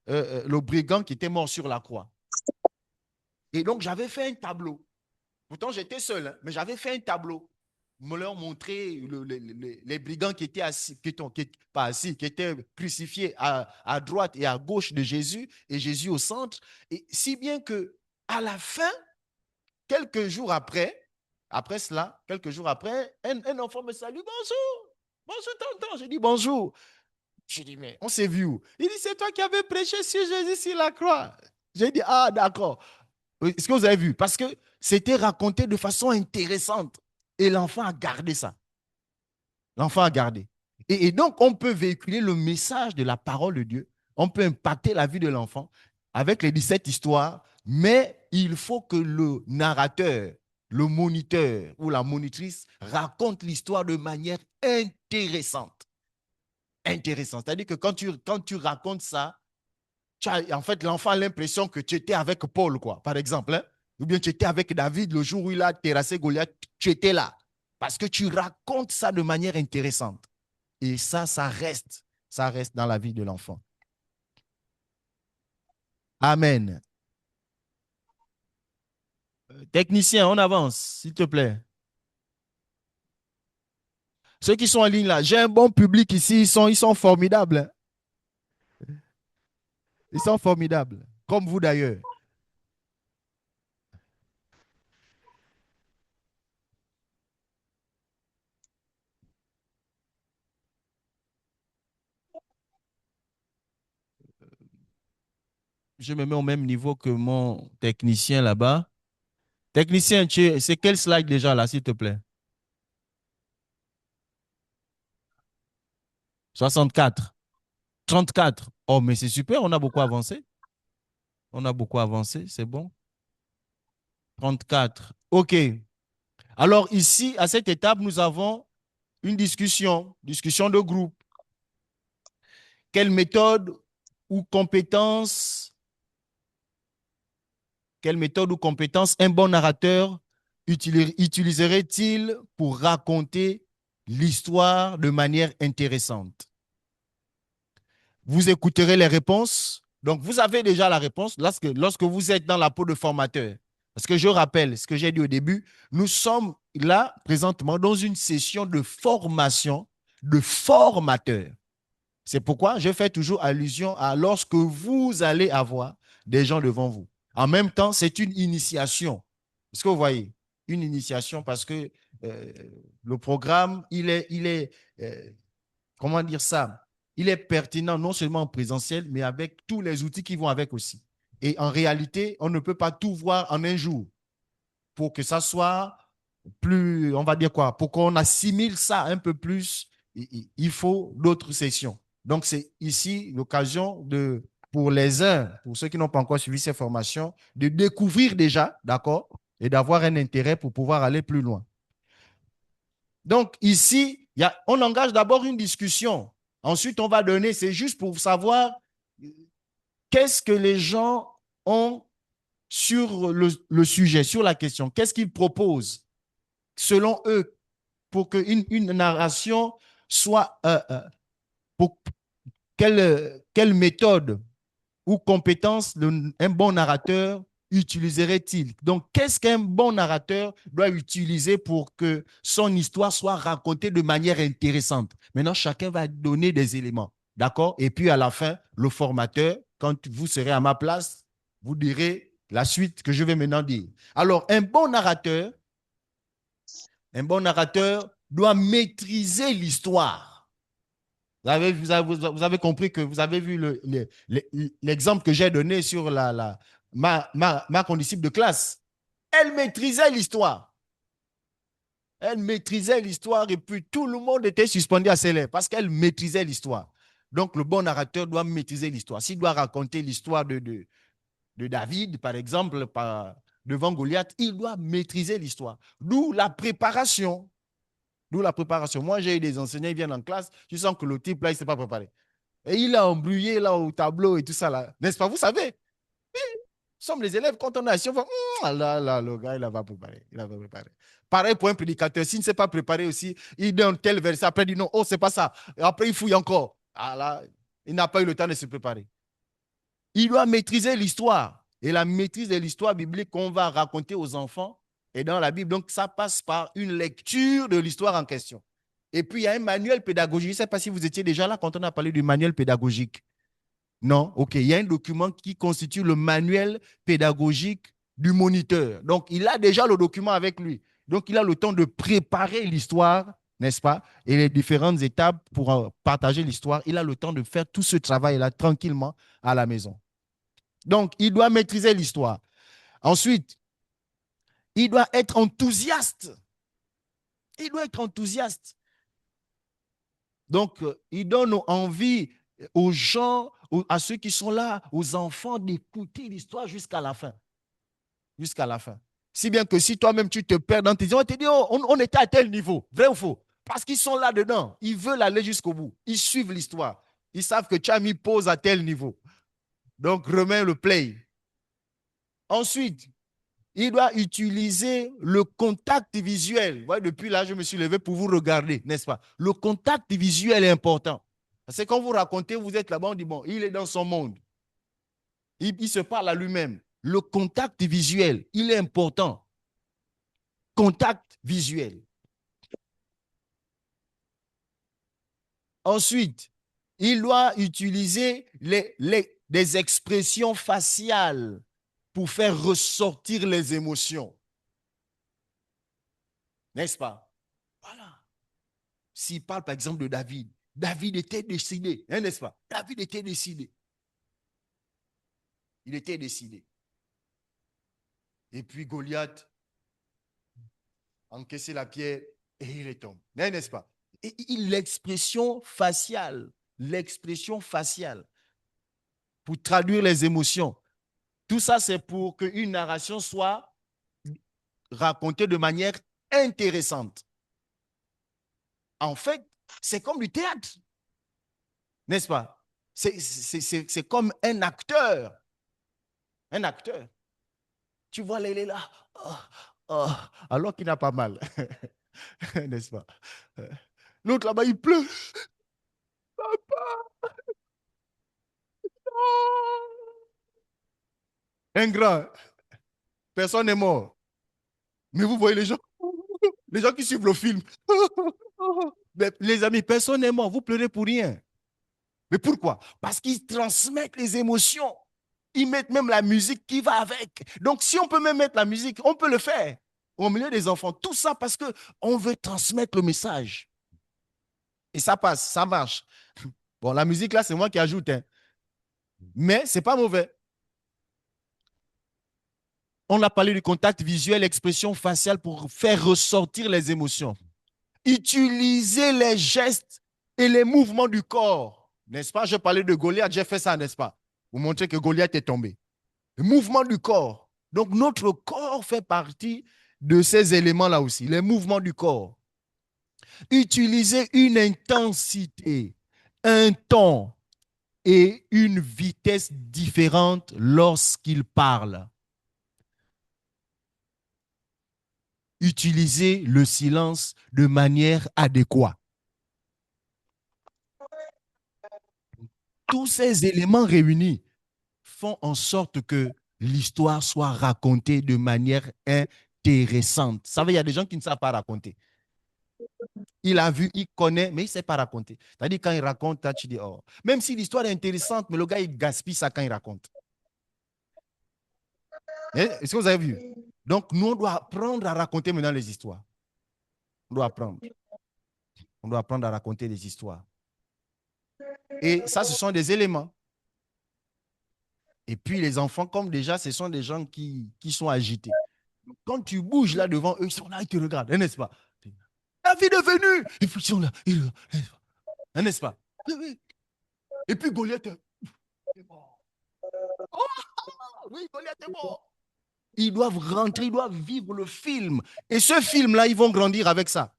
le brigand qui était mort sur la croix. Et donc j'avais fait un tableau. Pourtant j'étais seul, hein, mais j'avais fait un tableau. Me leur montrer les brigands qui étaient assis, pas assis, qui étaient crucifiés à droite et à gauche de Jésus, et Jésus au centre. Et si bien que à la fin, quelques jours après cela, quelques jours après, un enfant me salue. Bonjour, bonjour tonton. J'ai dit bonjour. J'ai dit, mais on s'est vu où? Il dit, c'est toi qui avais prêché sur Jésus sur la croix. J'ai dit, ah d'accord. Est-ce que vous avez vu? Parce que c'était raconté de façon intéressante. Et l'enfant a gardé ça. L'enfant a gardé. Et donc, on peut véhiculer le message de la parole de Dieu. On peut impacter la vie de l'enfant avec les 17 histoires, mais il faut que le narrateur, le moniteur ou la monitrice raconte l'histoire de manière intéressante. Intéressante. C'est-à-dire que quand tu racontes ça, en fait, l'enfant a l'impression que tu étais avec Paul, quoi, par exemple. Hein? Ou bien tu étais avec David le jour où il a terrassé Goliath, tu étais là. Parce que tu racontes ça de manière intéressante. Et ça reste dans la vie de l'enfant. Amen. Technicien, on avance, s'il te plaît. Ceux qui sont en ligne là, j'ai un bon public ici, ils sont formidables. Ils sont formidables, comme vous d'ailleurs. Je me mets au même niveau que mon technicien là-bas. Technicien, c'est quel slide déjà là, s'il te plaît? 64. 34. Oh, mais c'est super, on a beaucoup avancé. On a beaucoup avancé, c'est bon. 34. OK. Alors ici, à cette étape, nous avons une discussion de groupe. Quelle méthode ou compétence, quelle méthode ou compétence un bon narrateur utiliserait-il pour raconter l'histoire de manière intéressante? Vous écouterez les réponses. Donc, vous avez déjà la réponse lorsque vous êtes dans la peau de formateur. Parce que je rappelle ce que j'ai dit au début, nous sommes là présentement dans une session de formation de formateurs. C'est pourquoi je fais toujours allusion à lorsque vous allez avoir des gens devant vous. En même temps, c'est une initiation. Est-ce que vous voyez? Une initiation parce que euh, le programme, comment dire ça? Il est pertinent non seulement en présentiel, mais avec tous les outils qui vont avec aussi. Et en réalité, on ne peut pas tout voir en un jour pour que ça soit plus, on va dire quoi, pour qu'on assimile ça un peu plus, il faut d'autres sessions. Donc, c'est ici l'occasion de, pour les uns, pour ceux qui n'ont pas encore suivi ces formations, de découvrir déjà, d'accord, et d'avoir un intérêt pour pouvoir aller plus loin. Donc, ici, on engage d'abord une discussion. Ensuite, on va donner, c'est juste pour savoir qu'est-ce que les gens ont sur le sujet, sur la question. Qu'est-ce qu'ils proposent, selon eux, pour qu'une narration soit, pour quelle méthode ou compétence un bon narrateur utiliserait-il? Donc, qu'est-ce qu'un bon narrateur doit utiliser pour que son histoire soit racontée de manière intéressante? Maintenant, chacun va donner des éléments, d'accord? Et puis, à la fin, le formateur, quand vous serez à ma place, vous direz la suite que je vais maintenant dire. Alors, un bon narrateur doit maîtriser l'histoire. Vous avez compris que vous avez vu l'exemple que j'ai donné sur ma condisciple de classe. Elle maîtrisait l'histoire. Elle maîtrisait l'histoire et puis tout le monde était suspendu à ses lèvres parce qu'elle maîtrisait l'histoire. Donc, le bon narrateur doit maîtriser l'histoire. S'il doit raconter l'histoire de David, par exemple, devant Goliath, il doit maîtriser l'histoire. D'où la préparation. D'où la préparation. Moi, j'ai eu des enseignants, ils viennent en classe, je sens que le type là, il ne s'est pas préparé. Et il a embrouillé là au tableau et tout ça là. N'est-ce pas? Vous savez, nous sommes les élèves, quand on est assis, on va, là, là, le gars, il va préparer. Il va préparer. Pareil pour un prédicateur, s'il ne s'est pas préparé aussi, il donne tel verset, après il dit non, oh, c'est pas ça. Et après, il fouille encore. Ah là, il n'a pas eu le temps de se préparer. Il doit maîtriser l'histoire. Et la maîtrise de l'histoire biblique qu'on va raconter aux enfants est dans la Bible. Donc, ça passe par une lecture de l'histoire en question. Et puis, il y a un manuel pédagogique. Je ne sais pas si vous étiez déjà là quand on a parlé du manuel pédagogique. Non, OK. Il y a un document qui constitue le manuel pédagogique du moniteur. Donc, il a déjà le document avec lui. Donc, il a le temps de préparer l'histoire, n'est-ce pas? Et les différentes étapes pour partager l'histoire. Il a le temps de faire tout ce travail-là tranquillement à la maison. Donc, il doit maîtriser l'histoire. Ensuite, il doit être enthousiaste. Il doit être enthousiaste. Donc, il donne envie aux gens, à ceux qui sont là, aux enfants, d'écouter l'histoire jusqu'à la fin. Jusqu'à la fin. Si bien que si toi-même tu te perds dans tes idées, on te dit, oh, on était à tel niveau, vrai ou faux? Parce qu'ils sont là-dedans. Ils veulent aller jusqu'au bout. Ils suivent l'histoire. Ils savent que tu as mis pause à tel niveau. Donc, remets le play. Ensuite, il doit utiliser le contact visuel. Ouais, depuis là, je me suis levé pour vous regarder, n'est-ce pas? Le contact visuel est important. Parce que quand vous racontez, vous êtes là-bas, on dit, bon, il est dans son monde. Il se parle à lui-même. Le contact visuel, il est important. Contact visuel. Ensuite, il doit utiliser des expressions faciales pour faire ressortir les émotions. N'est-ce pas? Voilà. S'il parle par exemple de David, David était décidé, hein, n'est-ce pas? David était décidé. Il était décidé. Et puis Goliath a encaissé la pierre et il est tombé. N'est-ce pas? Et l'expression faciale pour traduire les émotions. Tout ça, c'est pour qu'une narration soit racontée de manière intéressante. En fait, c'est comme du théâtre, n'est-ce pas? C'est comme un acteur. Un acteur. Tu vois, il est là. Oh, oh, alors qu'il n'a pas mal. N'est-ce pas? L'autre là-bas, il pleure. Papa, non. Ingrat. Personne n'est mort. Mais vous voyez les gens qui suivent le film. Mais les amis, personne n'est mort. Vous pleurez pour rien. Mais pourquoi? Parce qu'ils transmettent les émotions. Ils mettent même la musique qui va avec. Donc, si on peut même mettre la musique, on peut le faire au milieu des enfants. Tout ça parce qu'on veut transmettre le message. Et ça passe, ça marche. Bon, la musique, là, c'est moi qui ajoute. Hein. Mais ce n'est pas mauvais. On a parlé du contact visuel, expression faciale pour faire ressortir les émotions. Utiliser les gestes et les mouvements du corps. N'est-ce pas? Je parlais de Goliath, j'ai fait ça, n'est-ce pas? Vous montrez que Goliath est tombé. Le mouvement du corps. Donc, notre corps fait partie de ces éléments-là aussi, les mouvements du corps. Utiliser une intensité, un ton et une vitesse différente lorsqu'il parle. Utiliser le silence de manière adéquate. Tous ces éléments réunis font en sorte que l'histoire soit racontée de manière intéressante. Vous savez, il y a des gens qui ne savent pas raconter. Il a vu, il connaît, mais il ne sait pas raconter. C'est-à-dire, quand il raconte, tu dis, oh. Même si l'histoire est intéressante, mais le gars, il gaspille ça quand il raconte. Est-ce que vous avez vu? Donc, nous, on doit apprendre à raconter maintenant les histoires. On doit apprendre. On doit apprendre à raconter des histoires. Et ça, ce sont des éléments. Et puis, les enfants, comme déjà, ce sont des gens qui sont agités. Quand tu bouges là devant eux, ils sont là, ils te regardent, n'est-ce pas? David est venu. Et puis, ils sont là, n'est-ce pas? Et puis, Goliath est mort. Oh, oui, Goliath est mort. Ils doivent rentrer, ils doivent vivre le film. Et ce film-là, ils vont grandir avec ça.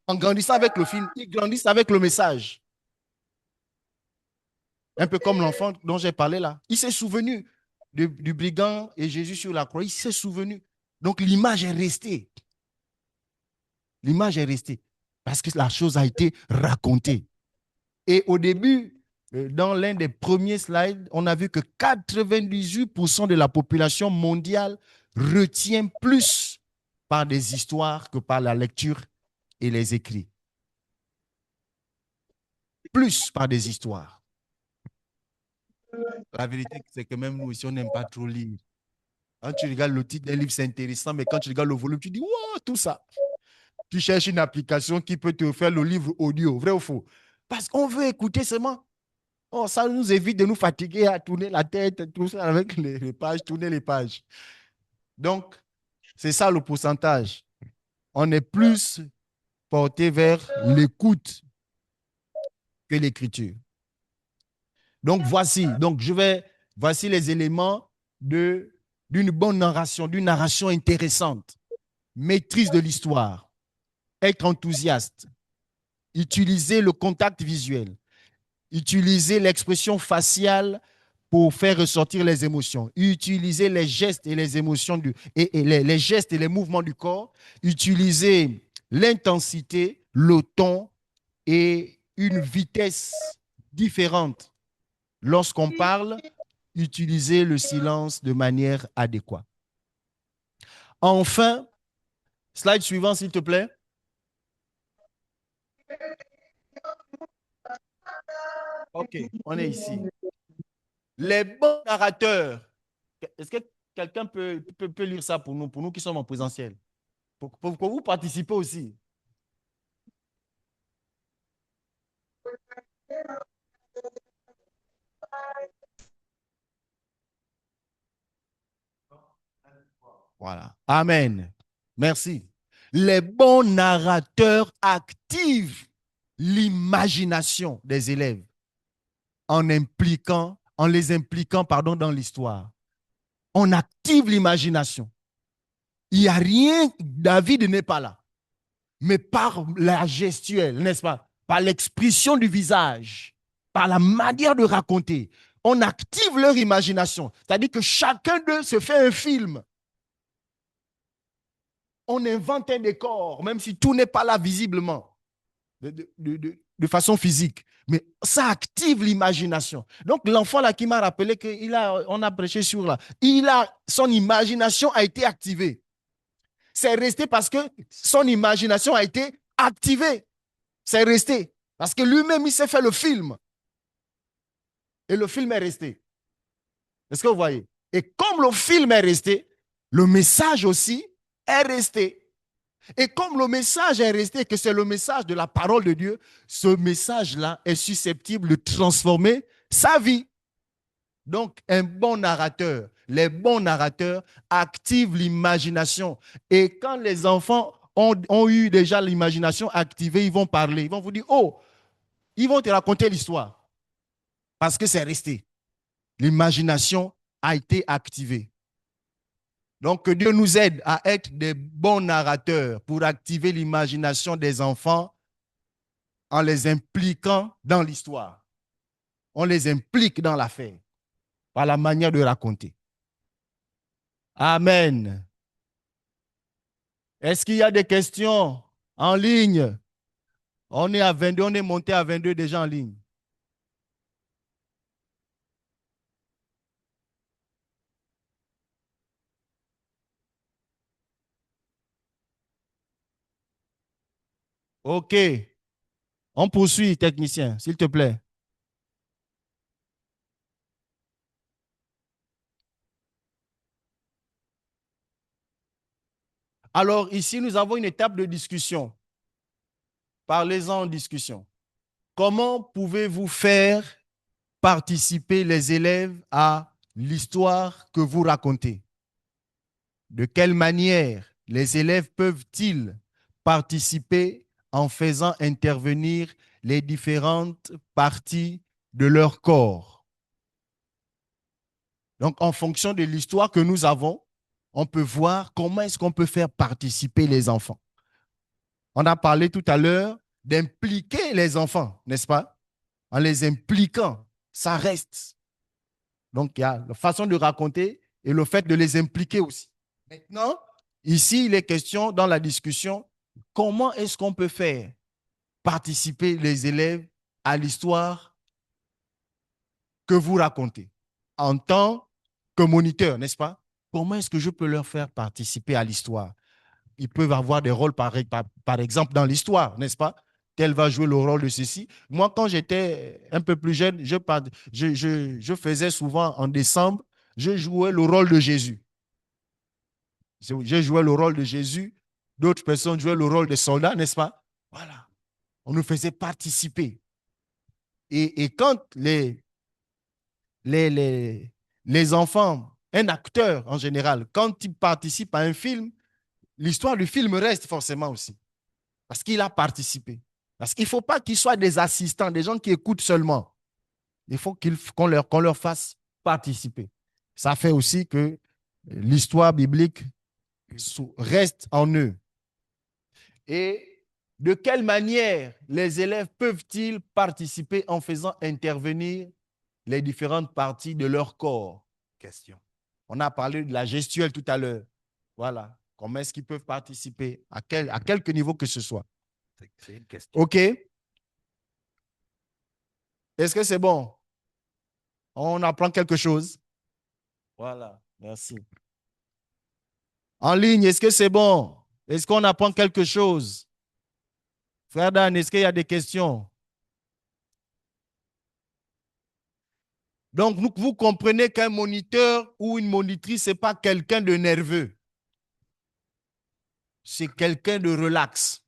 En grandissant avec le film, ils grandissent avec le message. Un peu comme l'enfant dont j'ai parlé là. Il s'est souvenu du brigand et Jésus sur la croix. Il s'est souvenu. Donc l'image est restée. L'image est restée parce que la chose a été racontée. Et au début, dans l'un des premiers slides, on a vu que 98% de la population mondiale retient plus par des histoires que par la lecture et les écrits. Plus par des histoires. La vérité, c'est que même nous ici, on n'aime pas trop lire. Quand tu regardes le titre d'un livre, c'est intéressant, mais quand tu regardes le volume, tu dis, wow, tout ça. Tu cherches une application qui peut te faire le livre audio, vrai ou faux? Parce qu'on veut écouter seulement. Oh, ça nous évite de nous fatiguer à tourner la tête, tout ça avec les pages, tourner les pages. Donc, c'est ça le pourcentage. On est plus porté vers l'écoute que l'écriture. Donc, voici les éléments d'une bonne narration, d'une narration intéressante. Maîtrise de l'histoire, être enthousiaste, utiliser le contact visuel, utiliser l'expression faciale pour faire ressortir les émotions, utiliser les gestes et les émotions les gestes et les mouvements du corps, utiliser l'intensité, le ton et une vitesse différente. Lorsqu'on parle, utiliser le silence de manière adéquate. Enfin, slide suivant, s'il te plaît. OK, on est ici. Les bons narrateurs. Est-ce que quelqu'un peut lire ça pour nous qui sommes en présentiel? Pour que vous participez aussi. Voilà. Amen. Merci. Les bons narrateurs activent l'imagination des élèves en les impliquant dans l'histoire. On active l'imagination. Il n'y a rien, David n'est pas là. Mais par la gestuelle, n'est-ce pas? Par l'expression du visage, par la manière de raconter, on active leur imagination. C'est-à-dire que chacun d'eux se fait un film. On invente un décor, même si tout n'est pas là visiblement, de façon physique. Mais ça active l'imagination. Donc, l'enfant là qui m'a rappelé qu'on a prêché sur là, son imagination a été activée. C'est resté parce que son imagination a été activée. C'est resté. Parce que lui-même, il s'est fait le film. Et le film est resté. Est-ce que vous voyez? Et comme le film est resté, le message aussi est resté. Et comme le message est resté, que c'est le message de la parole de Dieu, ce message-là est susceptible de transformer sa vie. Donc, un bon narrateur, les bons narrateurs activent l'imagination. Et quand les enfants ont eu déjà l'imagination activée, ils vont parler. Ils vont vous dire, oh, ils vont te raconter l'histoire. Parce que c'est resté. L'imagination a été activée. Donc, que Dieu nous aide à être des bons narrateurs pour activer l'imagination des enfants en les impliquant dans l'histoire. On les implique dans l'affaire par la manière de raconter. Amen. Est-ce qu'il y a des questions en ligne? On est à 22, on est monté à 22 déjà en ligne. OK. On poursuit, technicien, s'il te plaît. Alors, ici, nous avons une étape de discussion. Parlez-en en discussion. Comment pouvez-vous faire participer les élèves à l'histoire que vous racontez? De quelle manière les élèves peuvent-ils participer en faisant intervenir les différentes parties de leur corps? Donc, en fonction de l'histoire que nous avons, on peut voir comment est-ce qu'on peut faire participer les enfants. On a parlé tout à l'heure d'impliquer les enfants, n'est-ce pas? En les impliquant. ça reste. Donc, il y a la façon de raconter et le fait de les impliquer aussi. Maintenant, ici, il est question dans la discussion, comment est-ce qu'on peut faire participer les élèves à l'histoire que vous racontez en tant que moniteur, n'est-ce pas? Comment est-ce que je peux leur faire participer à l'histoire? Ils peuvent avoir des rôles, par exemple, dans l'histoire, n'est-ce pas? Tel va jouer le rôle de ceci. Moi, quand j'étais un peu plus jeune, je faisais souvent en décembre, je jouais le rôle de Jésus. J'ai joué le rôle de Jésus. D'autres personnes jouaient le rôle de soldats, n'est-ce pas? Voilà. On nous faisait participer. Et quand les, les, les enfants, un acteur en général, quand il participe à un film, l'histoire du film reste forcément aussi. Parce qu'il a participé. Parce qu'il ne faut pas qu'ils soient des assistants, des gens qui écoutent seulement. Il faut qu'on leur fasse participer. Ça fait aussi que l'histoire biblique reste en eux. Et de quelle manière les élèves peuvent-ils participer en faisant intervenir les différentes parties de leur corps? Question. On a parlé de la gestuelle tout à l'heure. Voilà. Comment est-ce qu'ils peuvent participer? À quelque niveau que ce soit. C'est une question. OK. Est-ce que c'est bon? On apprend quelque chose? Voilà. Merci. En ligne, est-ce que c'est bon? Est-ce qu'on apprend quelque chose? Frère Dan, est-ce qu'il y a des questions? Donc, vous comprenez qu'un moniteur ou une monitrice, ce n'est pas quelqu'un de nerveux. C'est quelqu'un de relax.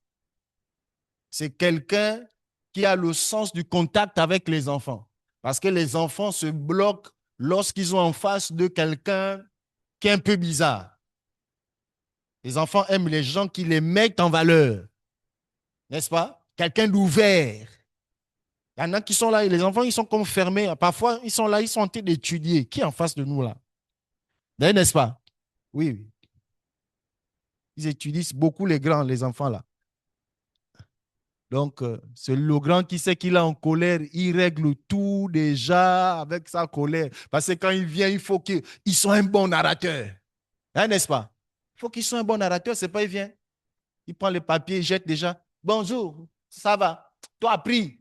C'est quelqu'un qui a le sens du contact avec les enfants. Parce que les enfants se bloquent lorsqu'ils sont en face de quelqu'un qui est un peu bizarre. Les enfants aiment les gens qui les mettent en valeur. N'est-ce pas? Quelqu'un d'ouvert. Il y en a qui sont là, et les enfants, ils sont comme fermés. Parfois, ils sont là, ils sont en train d'étudier. Qui est en face de nous là? N'est-ce pas? Oui, oui. Ils étudient beaucoup les grands, les enfants là. Donc, c'est le grand qui sait qu'il est en colère, il règle tout déjà avec sa colère. Parce que quand il vient, il faut qu'il soit un bon narrateur. Hein, n'est-ce pas? Il faut qu'il soit un bon narrateur, c'est pas il vient. Il prend le papier, il jette déjà. Bonjour, ça va. Toi, prie.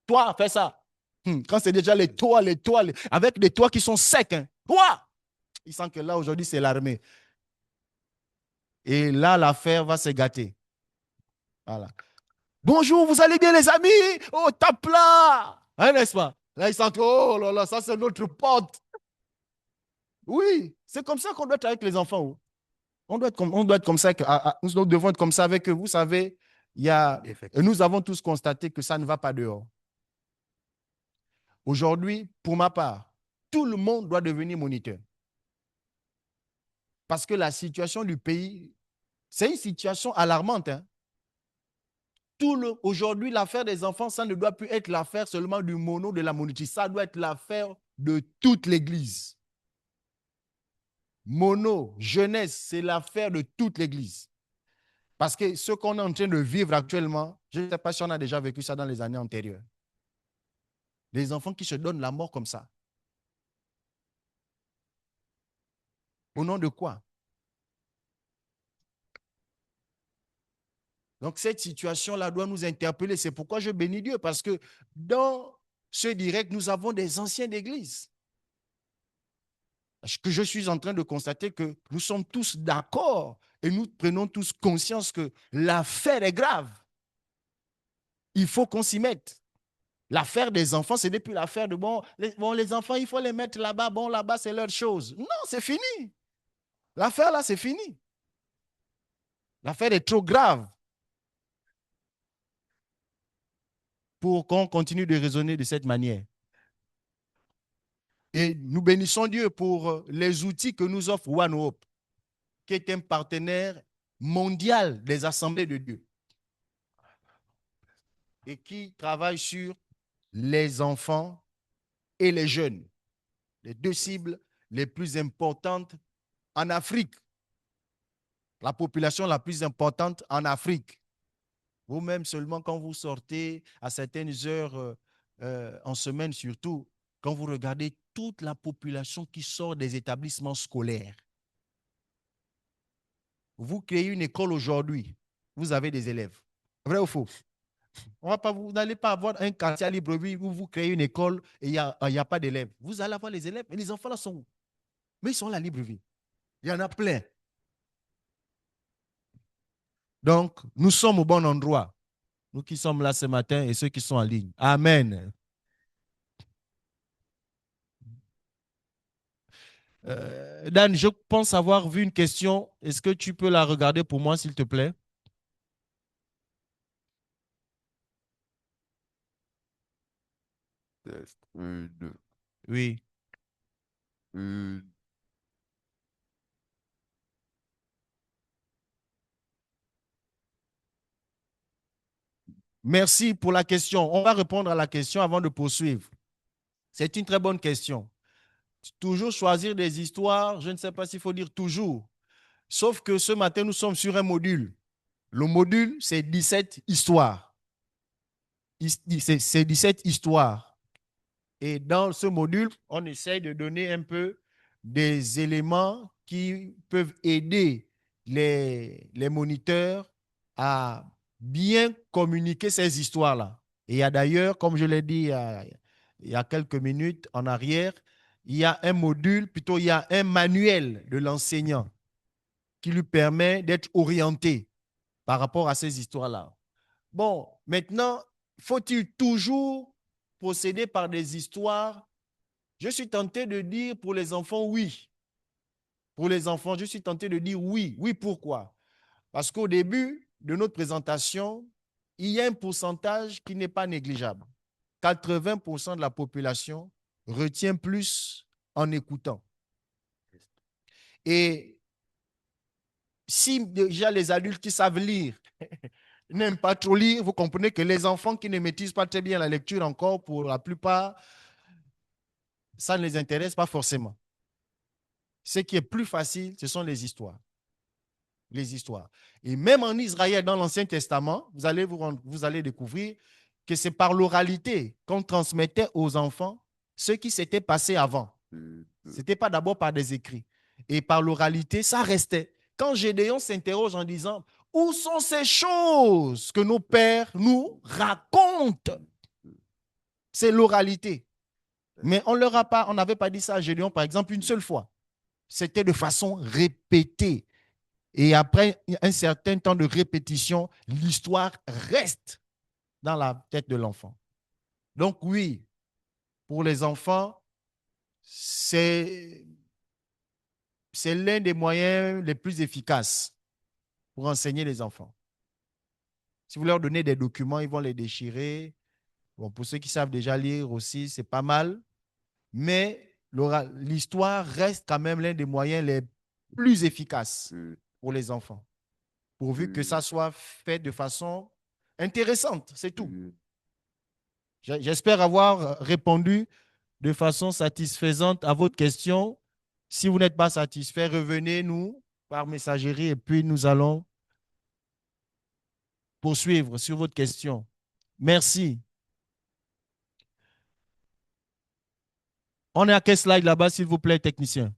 Toi, fais ça. Quand c'est déjà les toits, avec des toits qui sont secs. Hein. Toi! Il sent que là, aujourd'hui, c'est l'armée. Et là, l'affaire va se gâter. Voilà. Bonjour, vous allez bien, les amis? Oh, tape là! Hein, n'est-ce pas? Là, ils sentent, oh là là, ça, c'est notre pote. Oui, c'est comme ça qu'on doit être avec les enfants. Oh. On doit être comme ça. Nous devons être comme ça avec eux. Vous savez, nous avons tous constaté que ça ne va pas dehors. Aujourd'hui, pour ma part, tout le monde doit devenir moniteur. Parce que la situation du pays, c'est une situation alarmante. Hein? Aujourd'hui, l'affaire des enfants, ça ne doit plus être l'affaire seulement du mono de la monitrice. Ça doit être l'affaire de toute l'Église. Mono, jeunesse, c'est l'affaire de toute l'Église. Parce que ce qu'on est en train de vivre actuellement, je ne sais pas si on a déjà vécu ça dans les années antérieures. Les enfants qui se donnent la mort comme ça. Au nom de quoi? Donc, cette situation-là doit nous interpeller. C'est pourquoi je bénis Dieu, parce que dans ce direct, nous avons des anciens d'église. Que je suis en train de constater que nous sommes tous d'accord et nous prenons tous conscience que l'affaire est grave. Il faut qu'on s'y mette. L'affaire des enfants, c'est depuis l'affaire de les enfants, il faut les mettre là-bas. Bon, là-bas, c'est leur chose. Non, c'est fini. L'affaire là, c'est fini. L'affaire est trop grave pour qu'on continue de raisonner de cette manière. Et nous bénissons Dieu pour les outils que nous offre One Hope, qui est un partenaire mondial des assemblées de Dieu et qui travaille sur les enfants et les jeunes, les deux cibles les plus importantes en Afrique, la population la plus importante en Afrique. Vous-même, seulement quand vous sortez à certaines heures en semaine surtout, quand vous regardez toute la population qui sort des établissements scolaires. Vous créez une école aujourd'hui, vous avez des élèves. Vrai ou faux? Vous n'allez pas avoir un quartier à Libreville où vous créez une école et il y a pas d'élèves. Vous allez avoir les élèves, mais les enfants là sont où? Mais ils sont là à Libreville. Il y en a plein. Donc, nous sommes au bon endroit. Nous qui sommes là ce matin et ceux qui sont en ligne. Amen. Dan, je pense avoir vu une question. Est-ce que tu peux la regarder pour moi, s'il te plaît? Test. Deux. Oui. Euh, Merci pour la question. On va répondre à la question avant de poursuivre. C'est une très bonne question. Toujours choisir des histoires, je ne sais pas s'il faut dire toujours. Sauf que ce matin, nous sommes sur un module. Le module, c'est 17 histoires. C'est 17 histoires. Et dans ce module, on essaye de donner un peu des éléments qui peuvent aider les moniteurs à bien communiquer ces histoires-là. Et il y a d'ailleurs, comme je l'ai dit il y a quelques minutes en arrière, il y a un module, plutôt il y a un manuel de l'enseignant qui lui permet d'être orienté par rapport à ces histoires-là. Bon, maintenant, faut-il toujours procéder par des histoires? Je suis tenté de dire pour les enfants, oui. Pour les enfants, je suis tenté de dire oui. Oui, pourquoi? Parce qu'au début de notre présentation, il y a un pourcentage qui n'est pas négligeable. 80% de la population retient plus en écoutant. Et si déjà les adultes qui savent lire n'aiment pas trop lire, vous comprenez que les enfants qui ne maîtrisent pas très bien la lecture encore, pour la plupart, ça ne les intéresse pas forcément. Ce qui est plus facile, ce sont les histoires. Les histoires. Et même en Israël, dans l'Ancien Testament, vous allez découvrir que c'est par l'oralité qu'on transmettait aux enfants ce qui s'était passé avant. Ce n'était pas d'abord par des écrits. Et par l'oralité, ça restait. Quand Gédéon s'interroge en disant, où sont ces choses que nos pères nous racontent? C'est l'oralité. Mais on leur a pas, on n'avait pas dit ça à Gédéon, par exemple, une seule fois. C'était de façon répétée. Et après un certain temps de répétition, l'histoire reste dans la tête de l'enfant. Donc oui, pour les enfants, c'est l'un des moyens les plus efficaces pour enseigner les enfants. Si vous leur donnez des documents, ils vont les déchirer. Bon, pour ceux qui savent déjà lire aussi, c'est pas mal. Mais l'histoire reste quand même l'un des moyens les plus efficaces pour les enfants, pourvu que ça soit fait de façon intéressante, c'est tout. J'espère avoir répondu de façon satisfaisante à votre question. Si vous n'êtes pas satisfait, revenez-nous par messagerie et puis nous allons poursuivre sur votre question. Merci. On est à quel slide là-bas, s'il vous plaît, technicien?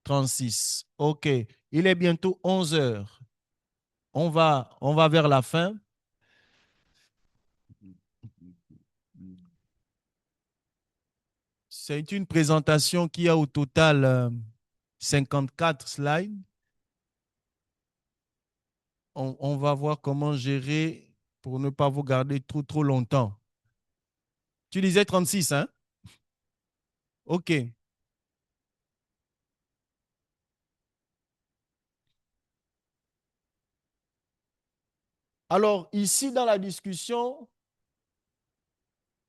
36. OK. Il est bientôt 11 heures. On va vers la fin. C'est une présentation qui a au total 54 slides. On va voir comment gérer pour ne pas vous garder trop longtemps. Tu disais 36, hein? OK. Alors, ici, dans la discussion,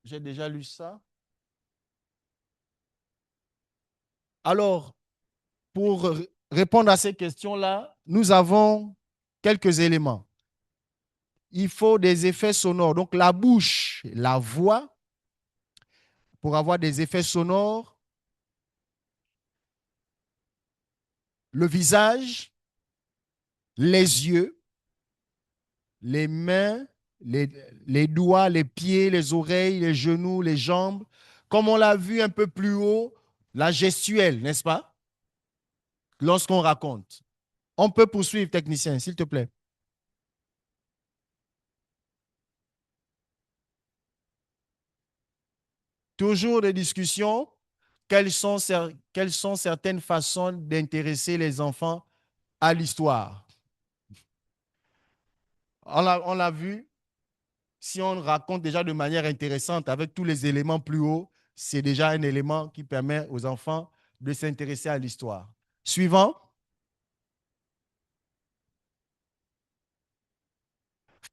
j'ai déjà lu ça. Alors, pour répondre à ces questions-là, nous avons quelques éléments. Il faut des effets sonores. Donc, la bouche, la voix, pour avoir des effets sonores, le visage, les yeux, les mains, les, les doigts, les pieds, les oreilles, les genoux, les jambes. Comme on l'a vu un peu plus haut, la gestuelle, n'est-ce pas? Lorsqu'on raconte. On peut poursuivre, technicien, s'il te plaît. Toujours des discussions. Quelles sont certaines façons d'intéresser les enfants à l'histoire? On l'a vu, si on raconte déjà de manière intéressante avec tous les éléments plus hauts, c'est déjà un élément qui permet aux enfants de s'intéresser à l'histoire. Suivant,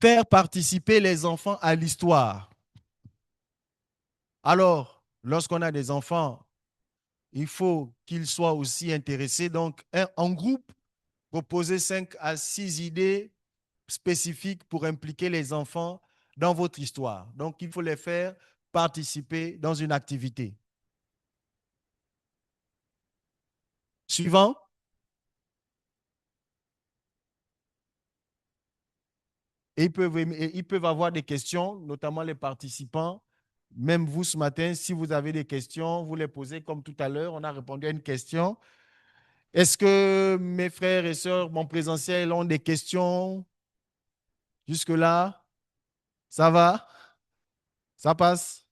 faire participer les enfants à l'histoire. Alors, lorsqu'on a des enfants, il faut qu'ils soient aussi intéressés. Donc, en groupe, proposer 5 à 6 idées spécifiques pour impliquer les enfants dans votre histoire. Donc, il faut les faire participer dans une activité. Suivant, et ils peuvent avoir des questions, notamment les participants. Même vous ce matin, si vous avez des questions, vous les posez comme tout à l'heure. On a répondu à une question. Est-ce que mes frères et sœurs, mon présentiel, ont des questions jusque-là? Ça va? Ça passe?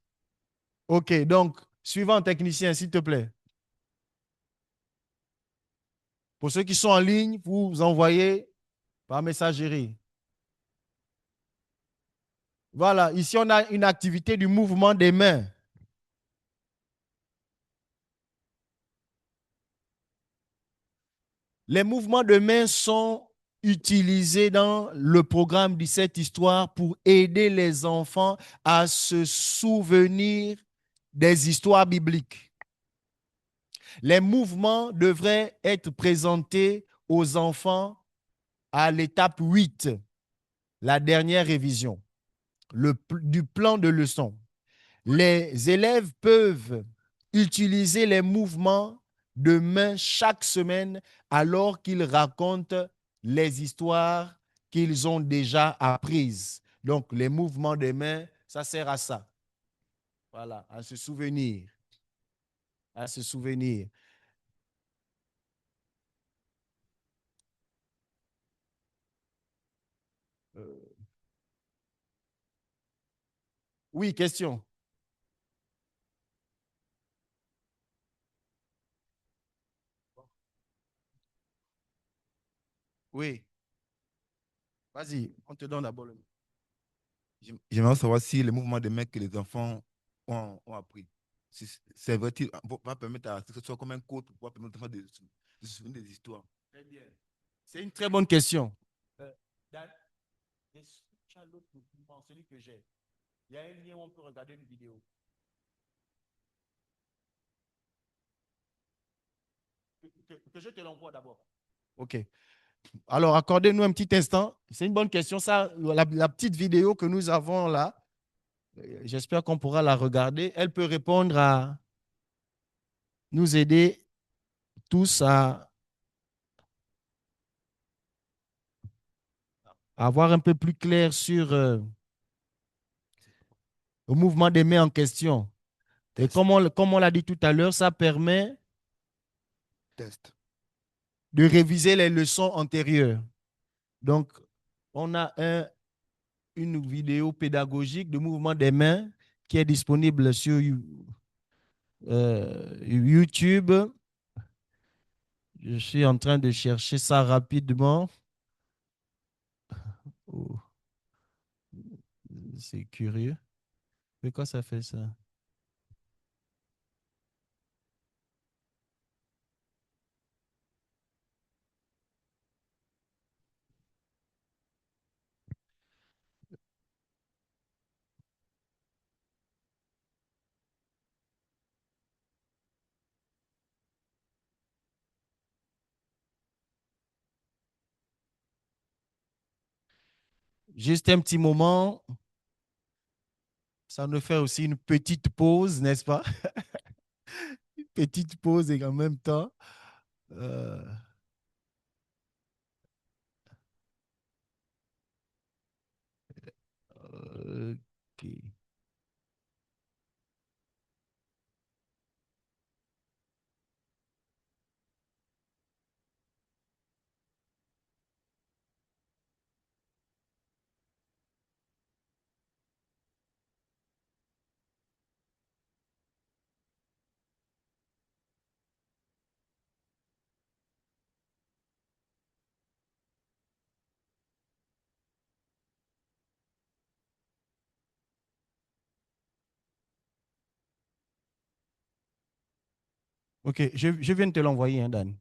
OK, donc, suivant technicien, s'il te plaît. Pour ceux qui sont en ligne, vous envoyez par messagerie. Voilà, ici on a une activité du mouvement des mains. Les mouvements de main sont utilisés dans le programme de cette histoire pour aider les enfants à se souvenir des histoires bibliques. Les mouvements devraient être présentés aux enfants à l'étape 8, la dernière révision du plan de leçon. Les élèves peuvent utiliser les mouvements de main chaque semaine alors qu'ils racontent les histoires qu'ils ont déjà apprises. Donc, les mouvements de main, ça sert à ça. Voilà, à se souvenir. À se souvenir. Euh, oui, question. Oui, vas-y, on te donne d'abord le mot. J'aimerais savoir si les mouvements de main que les enfants ont appris, si c'est vrai, va permettre à ce que ce soit comme un code pour pouvoir permettre aux enfants de se souvenir des histoires. Très bien. C'est une très bonne question. Dan, l'autre document, celui que j'ai. Il y a un lien où on peut regarder une vidéo. Que je te l'envoie d'abord. OK. Alors, accordez-nous un petit instant. C'est une bonne question. Ça, la petite vidéo que nous avons là, j'espère qu'on pourra la regarder. Elle peut répondre à nous aider tous à avoir un peu plus clair sur le mouvement des mains en question. Et Test, comme on l'a dit tout à l'heure, ça permet test. de réviser les leçons antérieures. Donc, on a une vidéo pédagogique de mouvement des mains qui est disponible sur YouTube. Je suis en train de chercher ça rapidement. Oh, c'est curieux. Pourquoi ça fait ça? Juste un petit moment. Ça nous fait aussi une petite pause, n'est-ce pas? Une petite pause et en même temps. euh, Ok. Ok, je viens de te l'envoyer, hein, Dan.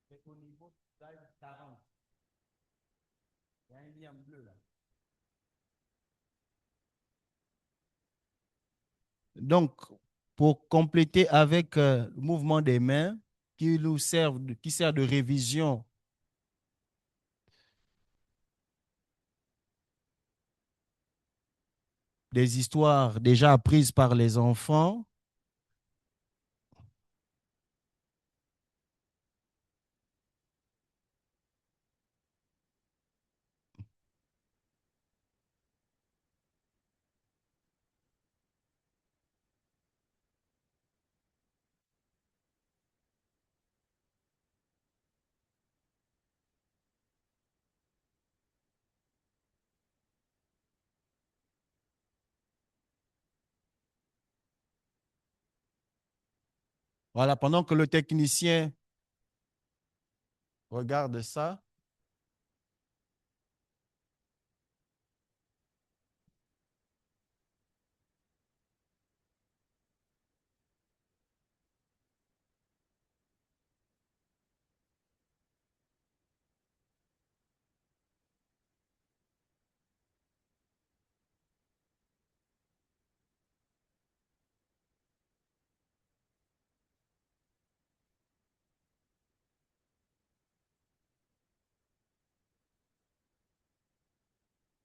C'est au niveau slide 40. Il y a un lien bleu là. Donc, pour compléter avec le mouvement des mains qui sert de révision des histoires déjà apprises par les enfants. Voilà, pendant que le technicien regarde ça.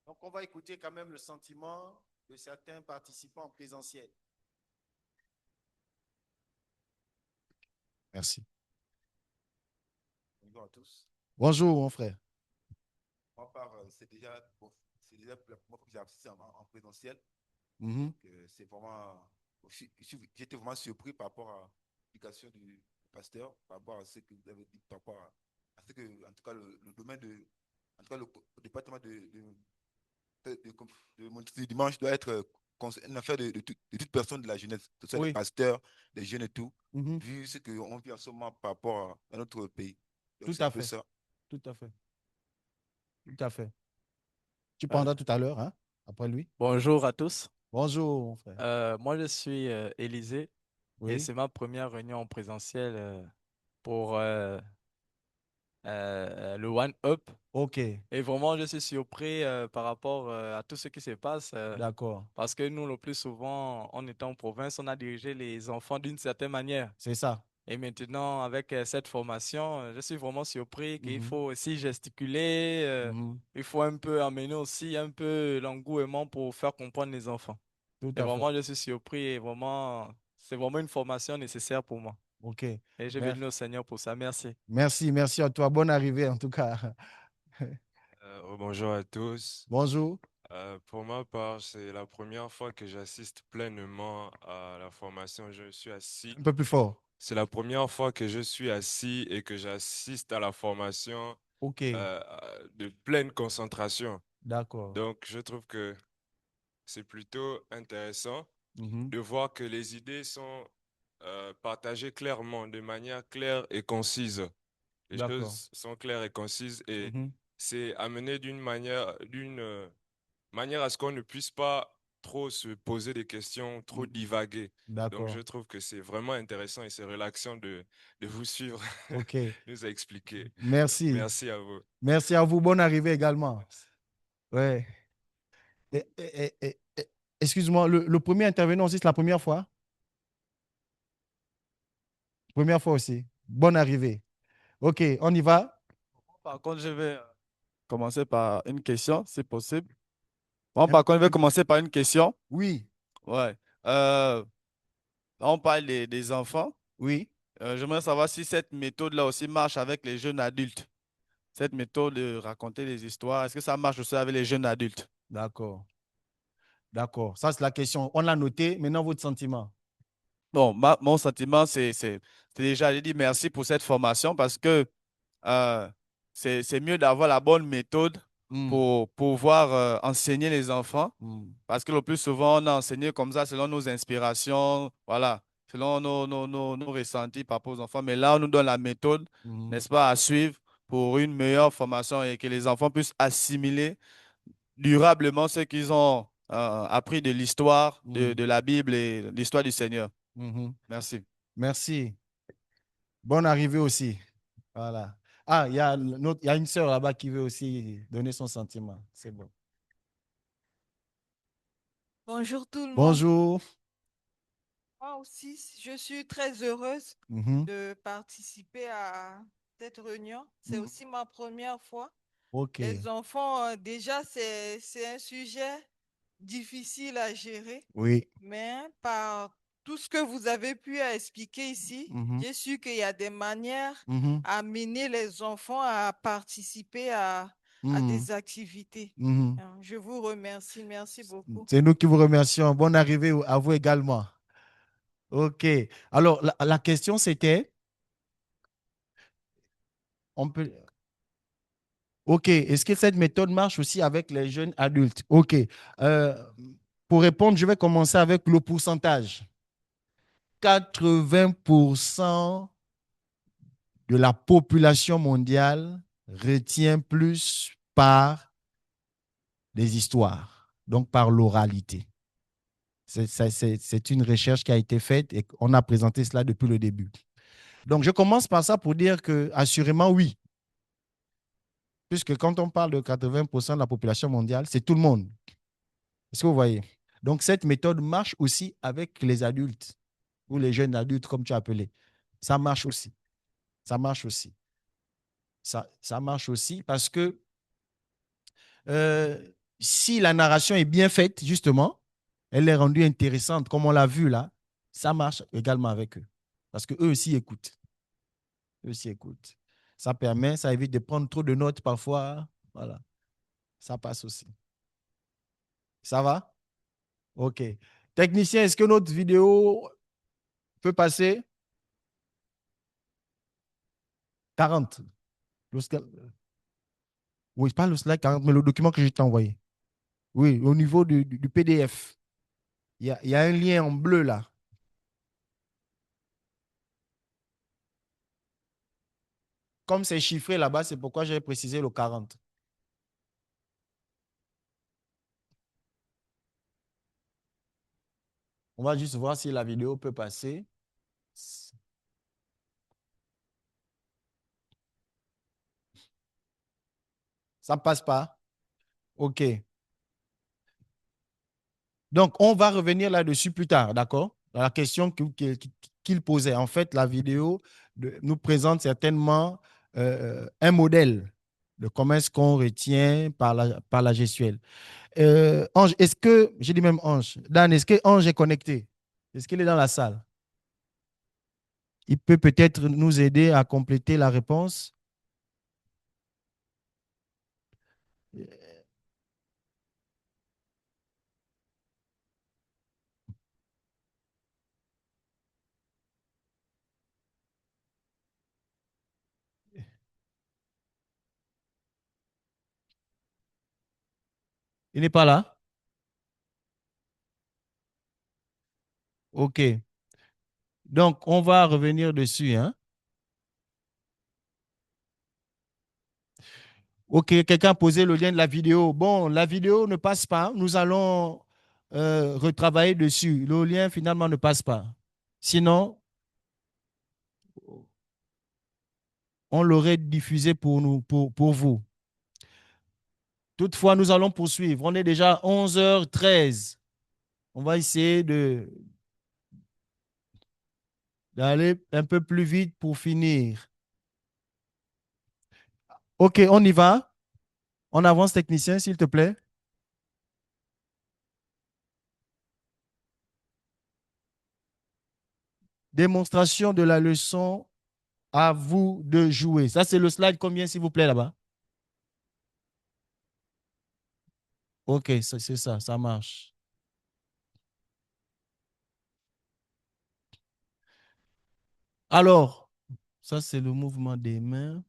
Donc, on va écouter quand même le sentiment de certains participants en présentiel. Merci. Bonjour à tous. Bonjour, mon frère. Moi, c'est déjà la première fois que j'ai assisté en présentiel. Mhm. C'est vraiment. J'étais vraiment surpris par rapport à l'explication du pasteur, par rapport à ce que vous avez dit, par rapport à ce que, en tout cas, le domaine de. En tout cas, le département de mon dimanche doit être une affaire de toute personne de la jeunesse, que ce soit des Oui. pasteurs, des jeunes et tout, Mhm. vu ce qu'on vit en ce moment par rapport à notre pays. Donc, Tout c'est un à peu fait. ça. Tout à fait. Tout à fait. Tu Euh, prendras tout à l'heure, hein, après lui. Bonjour à tous. Bonjour, mon frère. Moi, je suis Élisée et Oui. c'est ma première réunion en présentiel pour le One Up. OK. Et vraiment, je suis surpris par rapport à tout ce qui se passe D'accord. parce que nous, le plus souvent, en étant en province, on a dirigé les enfants d'une certaine manière. C'est ça. Et maintenant, avec cette formation, je suis vraiment surpris qu'il Mhm. faut aussi gesticuler, Mhm. il faut un peu amener aussi un peu l'engouement pour faire comprendre les enfants. Tout Et à fait. vraiment, je suis surpris et vraiment, c'est vraiment une formation nécessaire pour moi. OK. Et je bénis le Seigneur pour ça. Merci. Merci, merci à toi. Bonne arrivée, en tout cas. Bonjour à tous. Bonjour. Pour ma part, c'est la première fois que j'assiste pleinement à la formation. Je suis assis. Un peu plus fort. C'est la première fois que je suis assis et que j'assiste à la formation OK. de pleine concentration. D'accord. Donc, je trouve que c'est plutôt intéressant Mhm. de voir que les idées sont partagées clairement, de manière claire et concise. Les D'accord. choses sont claires et concises et Mhm. c'est amené d'une manière à ce qu'on ne puisse pas trop se poser des questions, trop Mhm. divaguer. Donc, je D'accord. trouve que c'est vraiment intéressant et c'est relaxant de vous suivre, OK. nous a expliqué. Merci. Merci à vous. Merci à vous. Bonne arrivée également. Merci. Ouais. Excuse-moi, le premier intervenant aussi, c'est la première fois? Première fois aussi. Bonne arrivée. OK, on y va? Par contre, je vais commencer par une question, si possible. Bon, Un par peu contre, je vais plus. commencer par une question. Oui, Ouais. Euh, on parle des enfants. oui. J'aimerais savoir si cette méthode-là aussi marche avec les jeunes adultes. cette méthode de raconter des histoires, est-ce que ça marche aussi avec les jeunes adultes? D'accord. D'accord. Ça, c'est la question. On l'a noté. Maintenant, votre sentiment. Bon, mon sentiment, c'est déjà, j'ai dit merci pour cette formation parce que euh, c'est mieux d'avoir la bonne méthode Hmm, pour pouvoir enseigner les enfants. hmm, Parce que le plus souvent, on a enseigné comme ça selon nos inspirations, voilà, selon nos ressentis par rapport aux enfants. Mais là, on nous donne la méthode, hmm, n'est-ce pas, à suivre pour une meilleure formation et que les enfants puissent assimiler durablement ce qu'ils ont appris de l'histoire hmm, de la Bible et l'histoire du Seigneur. mhm. Merci. Merci. Bonne arrivée aussi. Voilà. Ah, il y a une sœur là-bas qui veut aussi donner son sentiment. C'est bon. Bonjour tout le monde. Bonjour. Moi aussi, je suis très heureuse Mhm, de participer à cette réunion. C'est mhm. aussi ma première fois. OK. Les enfants, déjà, c'est un sujet difficile à gérer, Oui. mais par tout ce que vous avez pu expliquer ici, Mhm, j'ai su qu'il y a des manières mhm, à amener les enfants à participer à mhm, des activités. mhm. Je vous remercie. Merci beaucoup. C'est nous qui vous remercions. Bonne arrivée à vous également. OK. Alors, la question, c'était, on peut... OK. Est-ce que cette méthode marche aussi avec les jeunes adultes? OK. Euh, pour répondre, je vais commencer avec le pourcentage. 80% de la population mondiale retient plus par des histoires, donc par l'oralité. C'est une recherche qui a été faite et on a présenté cela depuis le début. Donc, je commence par ça pour dire que, assurément, oui. Puisque quand on parle de 80% de la population mondiale, c'est tout le monde. Est-ce que vous voyez? Donc, cette méthode marche aussi avec les adultes ou les jeunes adultes, comme tu as appelé. Ça marche aussi. Ça marche aussi. Ça marche aussi parce que euh, si la narration est bien faite, justement, elle est rendue intéressante, comme on l'a vu là, ça marche également avec eux. Parce qu'eux aussi écoutent. Eux aussi écoutent. Ça permet, ça évite de prendre trop de notes parfois. Voilà. Ça passe aussi. Ça va? OK. Technicien, est-ce que notre vidéo peut passer? 40. Oui, pas le slide 40, mais le document que je t'ai envoyé. Oui, au niveau du PDF. Il y a un lien en bleu là. Comme c'est chiffré là-bas, c'est pourquoi j'ai précisé le 40. On va juste voir si la vidéo peut passer. Ça ne passe pas? OK. Donc, on va revenir là-dessus plus tard, d'accord? Dans la question qu'il posait. En fait, la vidéo nous présente certainement un modèle de comment est-ce qu'on retient par la gestuelle. Ange, est-ce que, j'ai dit même Ange, Dan, est-ce que Ange est connecté? Est-ce qu'il est dans la salle? Il peut peut-être nous aider à compléter la réponse. Il n'est pas là? OK. Donc, on va revenir dessus, hein? OK, quelqu'un a posé le lien de la vidéo. Bon, la vidéo ne passe pas. Nous allons retravailler dessus. Le lien, finalement, ne passe pas. Sinon, on l'aurait diffusé pour nous, pour vous. Toutefois, nous allons poursuivre. On est déjà à 11h13. On va essayer d'aller un peu plus vite pour finir. OK, on y va. On avance, technicien, s'il te plaît. Démonstration de la leçon, à vous de jouer. Ça, c'est le slide combien, s'il vous plaît, là-bas? OK, c'est ça, ça marche. Alors, ça, c'est le mouvement des mains.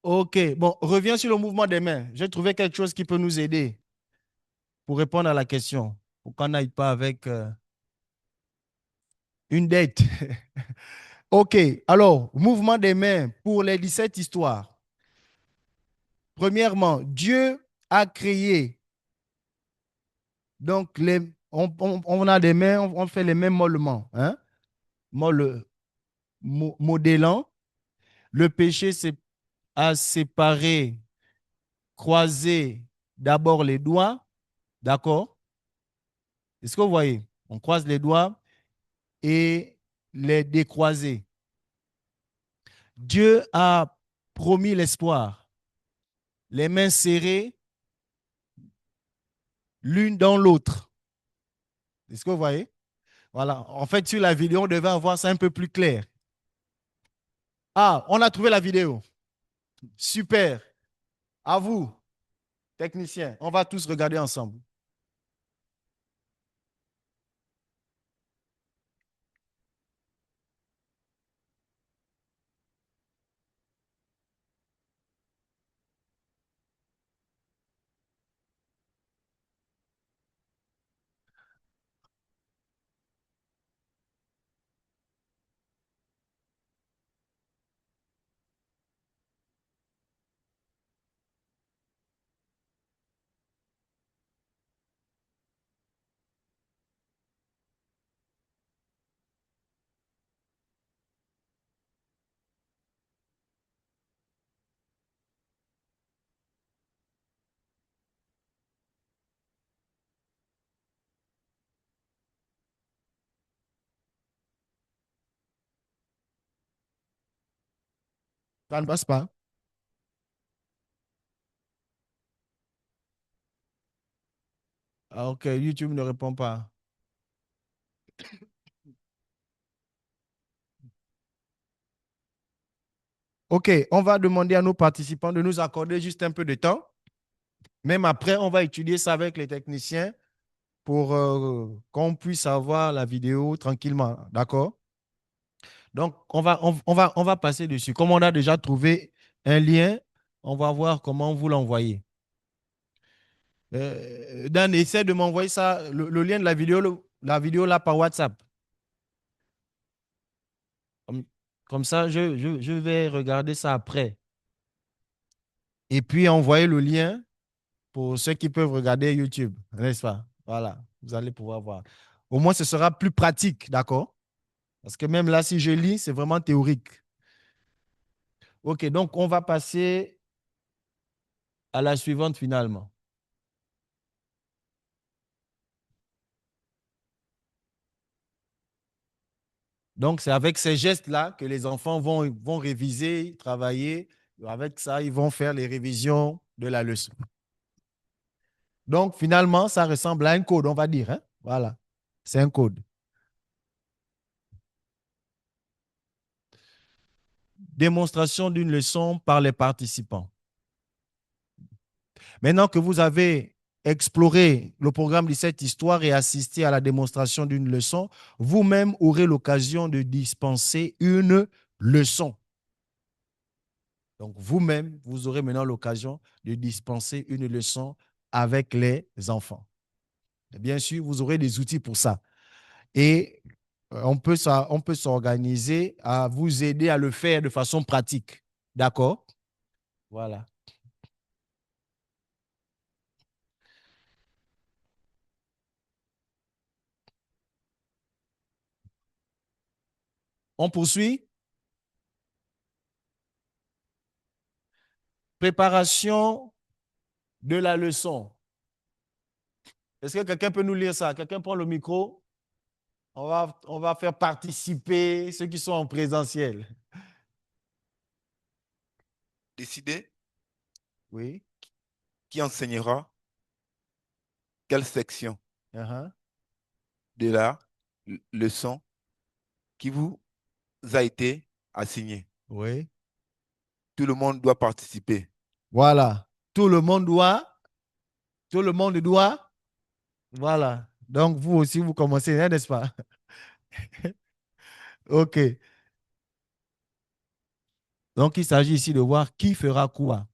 OK, bon, reviens sur le mouvement des mains. J'ai trouvé quelque chose qui peut nous aider pour répondre à la question, pour qu'on n'aille pas avec une dette. OK, alors, mouvement des mains pour les 17 histoires. Premièrement, Dieu a créé, donc on a des mains, on fait les mêmes mollements, hein? Modellant. Le péché a séparé, croisé d'abord les doigts, d'accord? Est-ce que vous voyez? On croise les doigts et les décroiser. Dieu a promis l'espoir, les mains serrées l'une dans l'autre. Est-ce que vous voyez? Voilà. En fait, sur la vidéo, on devait avoir ça un peu plus clair. Ah, on a trouvé la vidéo. Super. À vous, technicien. On va tous regarder ensemble. Ça ne passe pas. Ah, OK, YouTube ne répond pas. OK, on va demander à nos participants de nous accorder juste un peu de temps. Même après, on va étudier ça avec les techniciens pour qu'on puisse avoir la vidéo tranquillement. D'accord? Donc, on va passer dessus. Comme on a déjà trouvé un lien, on va voir comment vous l'envoyer. Dan, essaie de m'envoyer ça, le lien de la vidéo là par WhatsApp. Comme ça, je vais regarder ça après. Et puis, envoyer le lien pour ceux qui peuvent regarder YouTube, n'est-ce pas? Voilà, vous allez pouvoir voir. Au moins, ce sera plus pratique, d'accord? Parce que même là, si je lis, c'est vraiment théorique. OK, donc on va passer à la suivante finalement. Donc, c'est avec ces gestes-là que les enfants vont réviser, travailler. Avec ça, ils vont faire les révisions de la leçon. Donc, finalement, ça ressemble à un code, on va dire, hein? Voilà, c'est un code. Démonstration d'une leçon par les participants. Maintenant que vous avez exploré le programme de cette histoire et assisté à la démonstration d'une leçon, vous-même aurez l'occasion de dispenser une leçon. Donc, vous-même, vous aurez maintenant l'occasion de dispenser une leçon avec les enfants. Et bien sûr, vous aurez des outils pour ça. Et on peut s'organiser à vous aider à le faire de façon pratique. D'accord? Voilà. On poursuit. Préparation de la leçon. Est-ce que quelqu'un peut nous lire ça? Quelqu'un prend le micro? On va faire participer ceux qui sont en présentiel. Décider Oui. qui enseignera quelle section Uh-huh. de la leçon qui vous a été assignée. Oui. Tout le monde doit participer. Voilà. Tout le monde doit. Voilà. Donc, vous aussi, vous commencez, hein, n'est-ce pas? OK. Donc, il s'agit ici de voir qui fera quoi.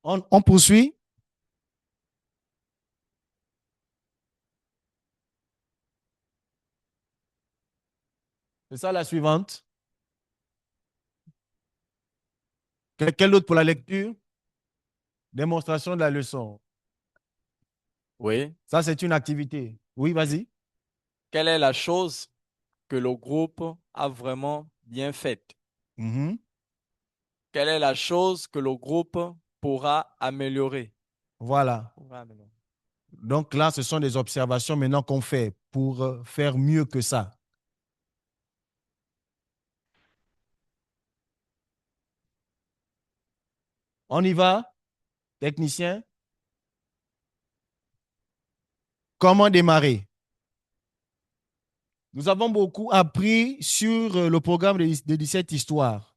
On poursuit. C'est ça la suivante. Quelqu'un d'autre pour la lecture? Démonstration de la leçon. Oui. Ça, c'est une activité. Oui, vas-y. Quelle est la chose que le groupe a vraiment bien faite? Mhm. Quelle est la chose que le groupe pourra améliorer? Voilà. Pourra améliorer. Donc là, ce sont des observations maintenant qu'on fait pour faire mieux que ça. On y va, technicien? Comment démarrer? Nous avons beaucoup appris sur le programme de 17 histoires.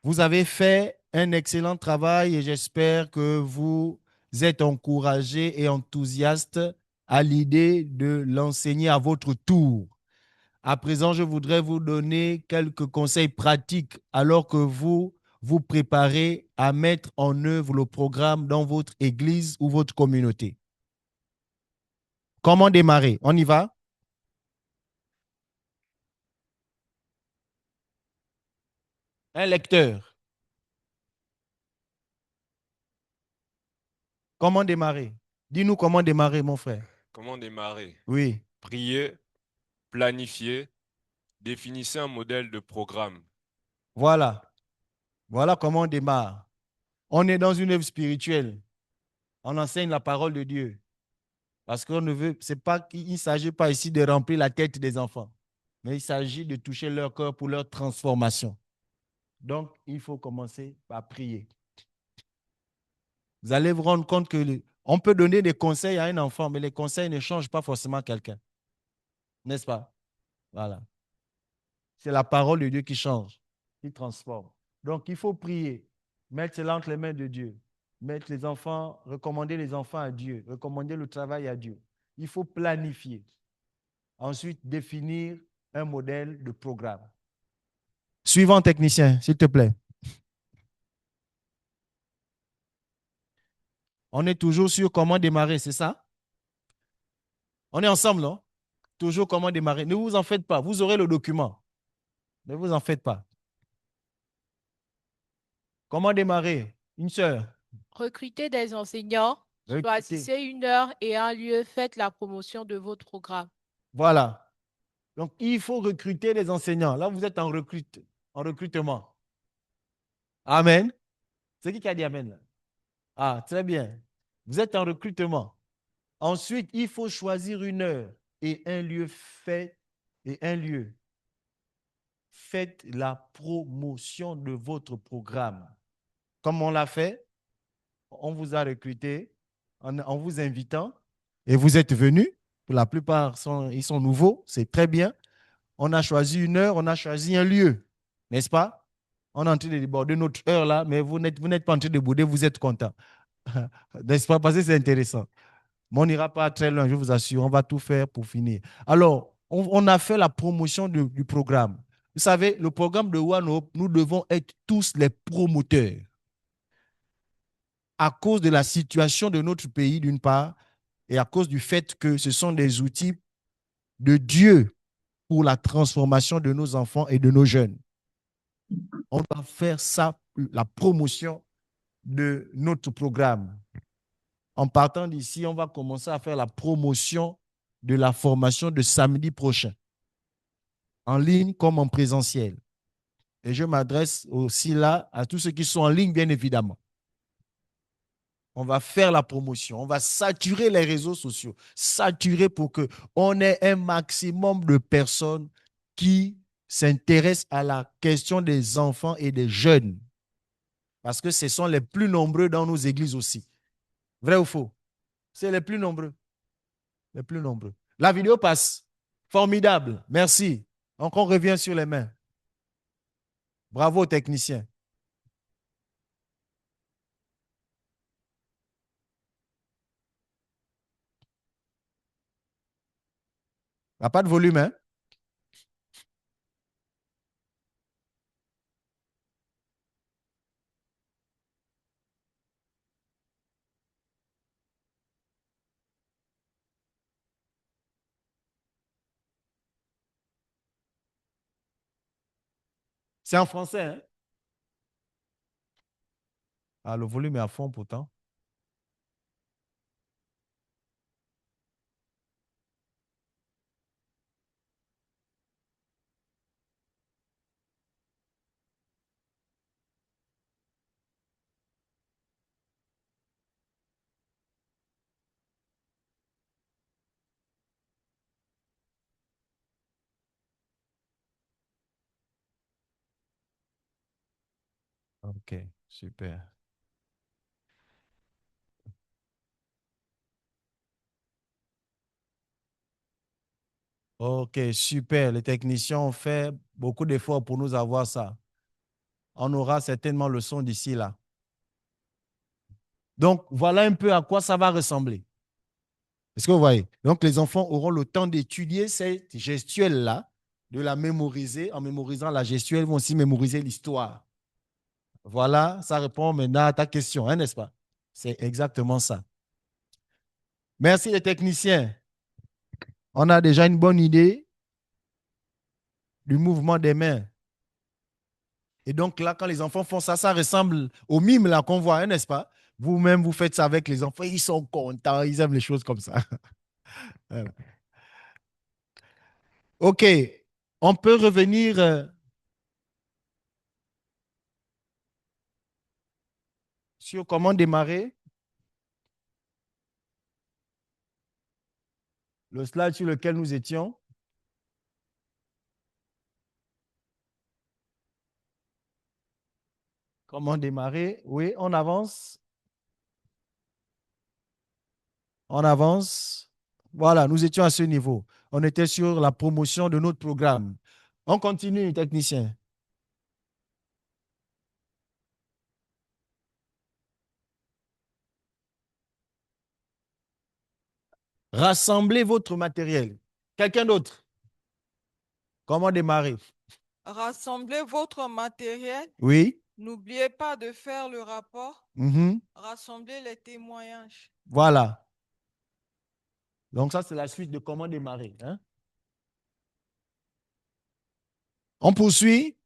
Vous avez fait un excellent travail et j'espère que vous êtes encouragés et enthousiastes à l'idée de l'enseigner à votre tour. À présent, je voudrais vous donner quelques conseils pratiques alors que vous vous préparez à mettre en œuvre le programme dans votre église ou votre communauté. Comment démarrer? On y va? Un lecteur. Comment démarrer? Dis-nous comment démarrer, mon frère. Comment démarrer? Oui, Prier, planifier, définissez un modèle de programme. voilà. Voilà comment on démarre. On est dans une œuvre spirituelle. On enseigne la parole de Dieu. Parce qu'on ne veut, c'est pas qu'il ne s'agit pas ici de remplir la tête des enfants, mais il s'agit de toucher leur cœur pour leur transformation. Donc, il faut commencer par prier. Vous allez vous rendre compte que on peut donner des conseils à un enfant, mais les conseils ne changent pas forcément quelqu'un. N'est-ce pas? Voilà. C'est la parole de Dieu qui change, qui transforme. Donc, il faut prier, mettre cela entre les mains de Dieu, mettre les enfants, recommander les enfants à Dieu, recommander le travail à Dieu. Il faut planifier. Ensuite, définir un modèle de programme. Suivant technicien, s'il te plaît. On est toujours sur comment démarrer, c'est ça? On est ensemble, non? Toujours comment démarrer. Ne vous en faites pas, vous aurez le document. Ne vous en faites pas. Comment démarrer? Une sœur. Recrutez des enseignants, Recrutez. choisissez une heure et un lieu, faites la promotion de votre programme. Voilà. Donc, il faut recruter les enseignants. Là, vous êtes en recrutement. Amen. C'est qui a dit Amen là? Ah, très bien. Vous êtes en recrutement. Ensuite, il faut choisir une heure et un lieu fait et un lieu. Faites la promotion de votre programme. Comme on l'a fait, on vous a recruté en vous invitant et vous êtes venus. Pour la plupart, ils sont nouveaux, c'est très bien. On a choisi une heure, on a choisi un lieu, n'est-ce pas? On est en train de déborder notre heure là, mais vous n'êtes pas en train de bouder, vous êtes content. N'est-ce pas? Parce que c'est intéressant. Mais on n'ira pas très loin, je vous assure, on va tout faire pour finir. Alors, on a fait la promotion du programme. Vous savez, le programme de One Hope, nous devons être tous les promoteurs. À cause de la situation de notre pays, d'une part, et à cause du fait que ce sont des outils de Dieu pour la transformation de nos enfants et de nos jeunes. On va faire ça, la promotion de notre programme. En partant d'ici, on va commencer à faire la promotion de la formation de samedi prochain, en ligne comme en présentiel. Et je m'adresse aussi là à tous ceux qui sont en ligne, bien évidemment. On va faire la promotion, on va saturer les réseaux sociaux, saturer pour qu'on ait un maximum de personnes qui s'intéressent à la question des enfants et des jeunes. Parce que ce sont les plus nombreux dans nos églises aussi. Vrai ou faux? C'est les plus nombreux. Les plus nombreux. La vidéo passe. Formidable. Merci. Donc, on revient sur les mains. Bravo, technicien. Il n'y a pas de volume, hein? C'est en français, hein? Ah, le volume est à fond pourtant. Ok, super. Ok, super. Les techniciens ont fait beaucoup d'efforts pour nous avoir ça. On aura certainement le son d'ici là. Donc, voilà un peu à quoi ça va ressembler. Est-ce que vous voyez? Donc, les enfants auront le temps d'étudier cette gestuelle-là, de la mémoriser. En mémorisant la gestuelle, ils vont aussi mémoriser l'histoire. Voilà, ça répond maintenant à ta question, hein, n'est-ce pas? C'est exactement ça. Merci les techniciens. On a déjà une bonne idée du mouvement des mains. Et donc là, quand les enfants font ça, ça ressemble au mime là qu'on voit, hein, n'est-ce pas? Vous-même, vous faites ça avec les enfants, ils sont contents, ils aiment les choses comme ça. Voilà. OK, on peut revenir sur comment démarrer. Le slide sur lequel nous étions. Comment démarrer? Oui, on avance. On avance. Voilà, nous étions à ce niveau. On était sur la promotion de notre programme. On continue, technicien. Rassemblez votre matériel. Quelqu'un d'autre? Comment démarrer? Rassemblez votre matériel. Oui. N'oubliez pas de faire le rapport. Mhm. Rassemblez les témoignages. Voilà. Donc ça, c'est la suite de comment démarrer, hein? On poursuit.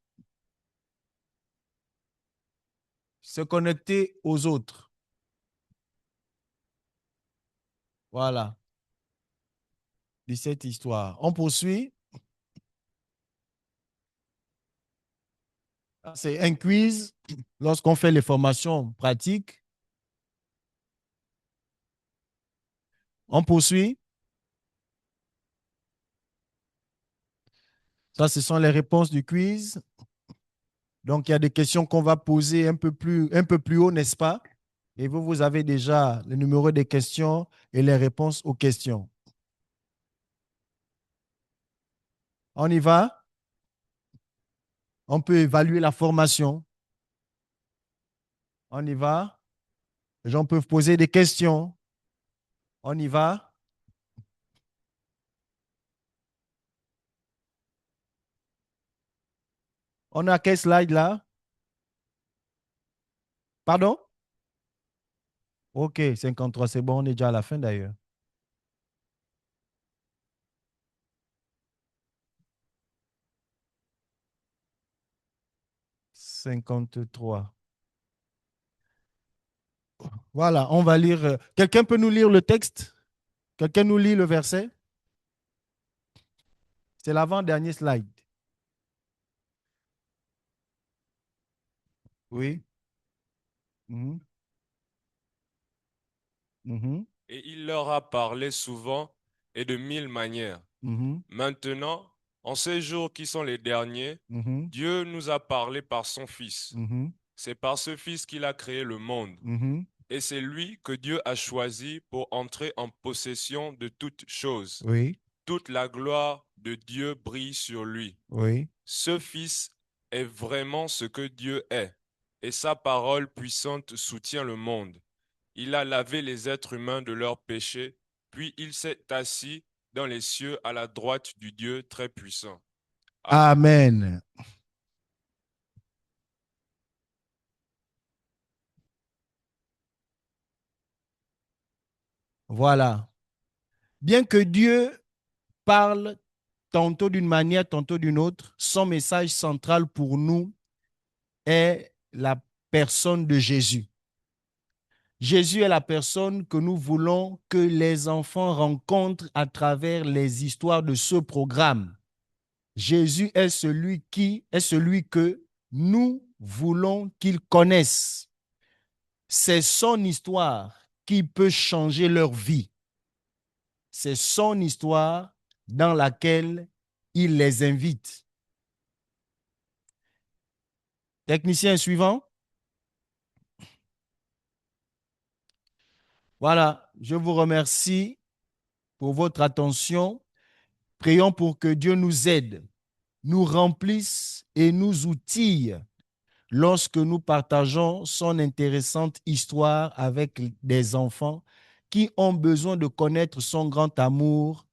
Se connecter aux autres. Voilà. 17 histoires. On poursuit. C'est un quiz lorsqu'on fait les formations pratiques. On poursuit. Ça, ce sont les réponses du quiz. Donc, il y a des questions qu'on va poser un peu plus haut, n'est-ce pas? Et vous avez déjà le numéro des questions et les réponses aux questions. On y va? On peut évaluer la formation. On y va? Les gens peuvent poser des questions. On y va? On a quel slide là? Pardon? OK, 53, c'est bon, on est déjà à la fin d'ailleurs. 53. Voilà, on va lire. Quelqu'un peut nous lire le texte? Quelqu'un nous lit le verset? C'est l'avant-dernier slide. Oui. Mhm. Mhm. Et il leur a parlé souvent et de mille manières. Mhm. Maintenant, en ces jours qui sont les derniers, Mhm. Dieu nous a parlé par son Fils. Mhm. C'est par ce Fils qu'il a créé le monde. Mhm. Et c'est lui que Dieu a choisi pour entrer en possession de toutes choses. Oui. toute la gloire de Dieu brille sur lui. Oui. Ce Fils est vraiment ce que Dieu est, et sa parole puissante soutient le monde. Il a lavé les êtres humains de leurs péchés, puis il s'est assis dans les cieux à la droite du Dieu très puissant. Amen. Voilà. Bien que Dieu parle tantôt d'une manière, tantôt d'une autre, son message central pour nous est la personne de Jésus. Jésus est la personne que nous voulons que les enfants rencontrent à travers les histoires de ce programme. Jésus est celui que nous voulons qu'ils connaissent. C'est son histoire qui peut changer leur vie. C'est son histoire dans laquelle il les invite. Technicien suivant. Voilà, je vous remercie pour votre attention. Prions pour que Dieu nous aide, nous remplisse et nous outille lorsque nous partageons son intéressante histoire avec des enfants qui ont besoin de connaître son grand amour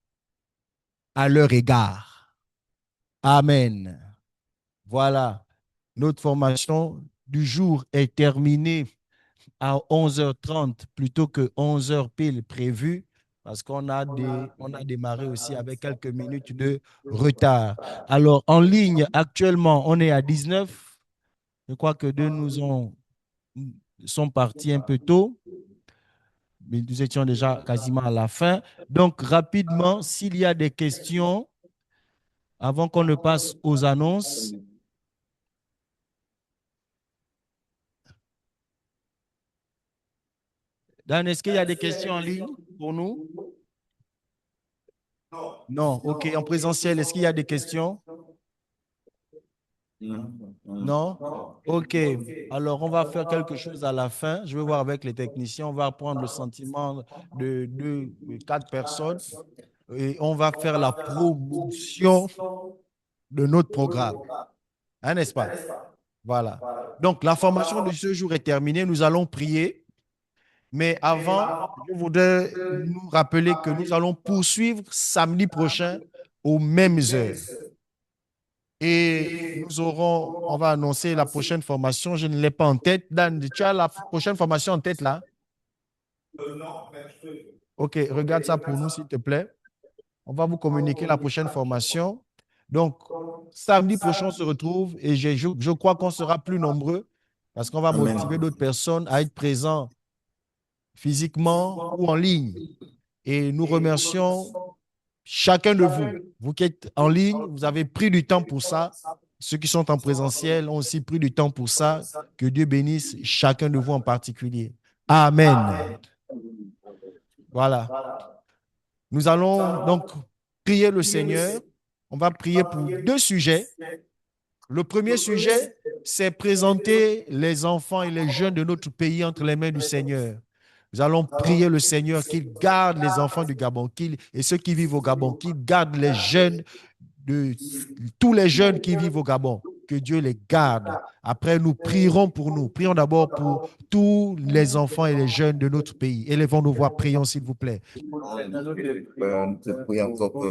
à leur égard. Amen. Voilà, notre formation du jour est terminée à 11h30 plutôt que 11h pile prévu parce qu'on a démarré aussi avec quelques minutes de retard. Alors, en ligne, actuellement, on est à 19. Je crois que deux sont partis un peu tôt, mais nous étions déjà quasiment à la fin. Donc, rapidement, s'il y a des questions, avant qu'on ne passe aux annonces. Dan, est-ce qu'il y a des questions en ligne pour nous? Non. OK. En présentiel, est-ce qu'il y a des questions? Non? OK. Alors, on va faire quelque chose à la fin. Je vais voir avec les techniciens. On va prendre le sentiment de 4 personnes et on va faire la promotion de notre programme. Hein, n'est-ce pas? Voilà. Donc, la formation de ce jour est terminée. Nous allons prier. Mais avant, je voudrais nous rappeler que nous allons poursuivre samedi prochain aux mêmes heures. Et on va annoncer la prochaine formation. Je ne l'ai pas en tête. Dan, tu as la prochaine formation en tête là? Non, OK, regarde ça pour nous, s'il te plaît. On va vous communiquer la prochaine formation. Donc, samedi prochain, on se retrouve et je crois qu'on sera plus nombreux parce qu'on va motiver d'autres personnes à être présents physiquement ou en ligne. Et nous remercions chacun de vous. Vous qui êtes en ligne, vous avez pris du temps pour ça. Ceux qui sont en présentiel ont aussi pris du temps pour ça. Que Dieu bénisse chacun de vous en particulier. Amen. Voilà. Nous allons donc prier le Seigneur. On va prier pour 2 sujets. Le premier sujet, c'est présenter les enfants et les jeunes de notre pays entre les mains du Seigneur. Nous allons prier le Seigneur qu'il garde les enfants du Gabon et ceux qui vivent au Gabon, qu'il garde les jeunes, tous les jeunes qui vivent au Gabon, que Dieu les garde. Après, nous prierons pour nous. Prions d'abord pour tous les enfants et les jeunes de notre pays. Élevons nos voix, prions s'il vous plaît.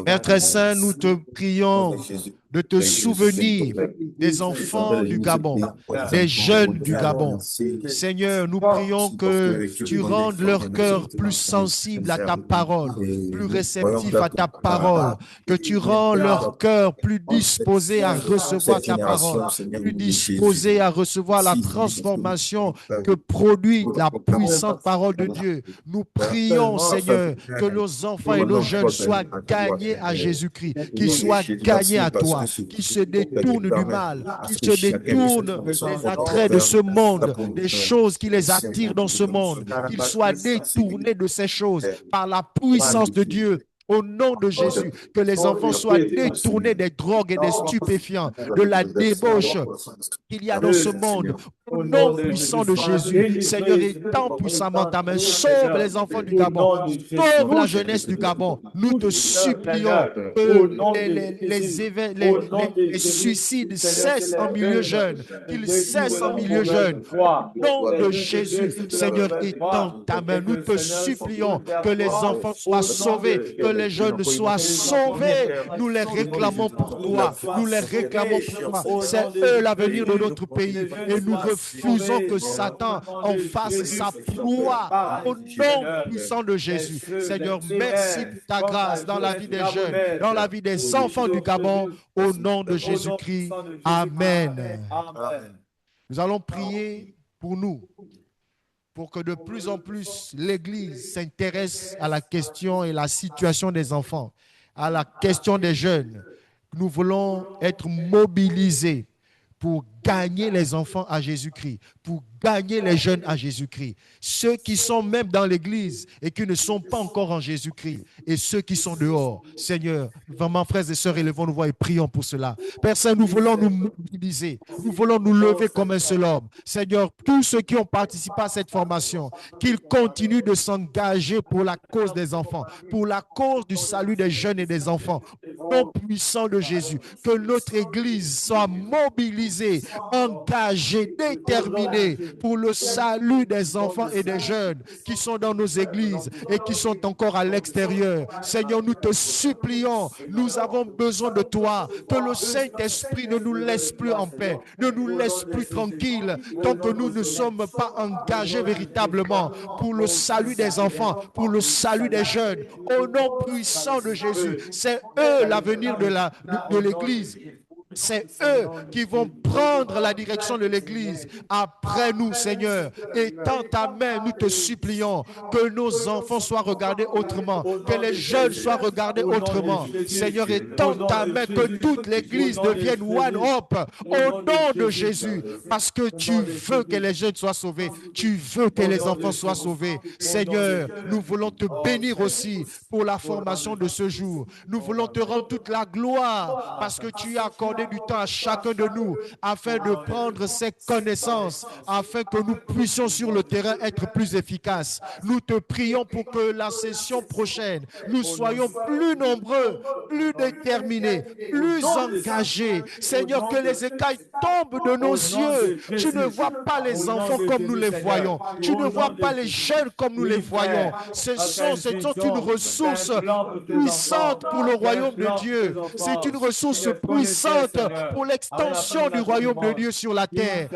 Père très saint, nous te prions de te souvenir des enfants du Gabon, des jeunes du Gabon. Seigneur, nous prions que tu rendes leur cœur plus sensible à ta parole, plus réceptif à ta parole, que tu rends leur cœur plus disposé à recevoir ta parole, plus disposé à recevoir la transformation que produit la puissante parole de Dieu. Nous prions, Seigneur, que nos enfants et nos jeunes soient gagnés à Jésus-Christ, qu'ils soient gagnés à toi, qu'ils se détournent du mal, qu'ils se détournent des attraits de ce monde, des choses qui les attirent dans ce monde, qu'ils soient détournés de ces choses par la puissance de Dieu. Au nom de Jésus, que les enfants soient détournés des drogues et des stupéfiants, de la débauche qu'il y a dans ce monde. Au nom puissant de Jésus, Seigneur, étends puissamment ta main. Sauve les enfants du Gabon. Sauve la jeunesse du Gabon. Nous te supplions que les suicides cessent en milieu jeune, qu'ils cessent en milieu jeune. Au nom de Jésus, Seigneur, étends ta main. Nous te supplions que les enfants soient sauvés, que les jeunes soient sauvés. Nous les réclamons pour toi. Nous les réclamons pour toi. C'est eux l'avenir de notre pays. Et nous refusons que Satan en fasse sa proie. Au nom puissant de Jésus. Seigneur, merci pour ta grâce dans la vie des jeunes, dans la vie des enfants du Gabon. Au nom de Jésus-Christ. Amen. Nous allons prier pour nous, pour que de plus en plus l'Église s'intéresse à la question et la situation des enfants, à la question des jeunes. Nous voulons être mobilisés pour gagner les enfants à Jésus-Christ, pour gagner les jeunes à Jésus-Christ. Ceux qui sont même dans l'Église et qui ne sont pas encore en Jésus-Christ, et ceux qui sont dehors. Seigneur, vraiment, frères et sœurs, élevons nos voix et prions pour cela. Père Saint, nous voulons nous mobiliser, nous voulons nous lever comme un seul homme. Seigneur, tous ceux qui ont participé à cette formation, qu'ils continuent de s'engager pour la cause des enfants, pour la cause du salut des jeunes et des enfants. Au nom puissant de Jésus, que notre Église soit mobilisée, engagée, déterminée pour le salut des enfants et des jeunes qui sont dans nos églises et qui sont encore à l'extérieur. Seigneur, nous te supplions, nous avons besoin de toi, que le Saint-Esprit ne nous laisse plus en paix, ne nous laisse plus tranquilles tant que nous ne sommes pas engagés véritablement pour le salut des enfants, pour le salut des jeunes. Au nom puissant de Jésus, c'est eux l'avenir de l'Église. C'est eux qui vont prendre la direction de l'Église après nous, Seigneur. Étends ta main, nous te supplions que nos enfants soient regardés autrement, que les jeunes soient regardés autrement. Seigneur, étends ta main, que toute l'Église devienne One Hope au nom de Jésus, parce que tu veux que les jeunes soient sauvés, tu veux que les enfants soient sauvés. Seigneur, nous voulons te bénir aussi pour la formation de ce jour. Nous voulons te rendre toute la gloire parce que tu as accordé du temps à chacun de nous afin de prendre ces connaissances, afin que nous puissions sur le terrain être plus efficaces. Nous te prions pour que la session prochaine, nous soyons plus nombreux, plus déterminés, plus engagés. Seigneur, que les écailles tombent de nos yeux. Tu ne vois pas les enfants comme nous les voyons. Tu ne vois pas les jeunes comme nous les voyons. Ce sont une ressource puissante pour le royaume de Dieu. C'est une ressource puissante pour l'extension du royaume de Dieu sur la terre,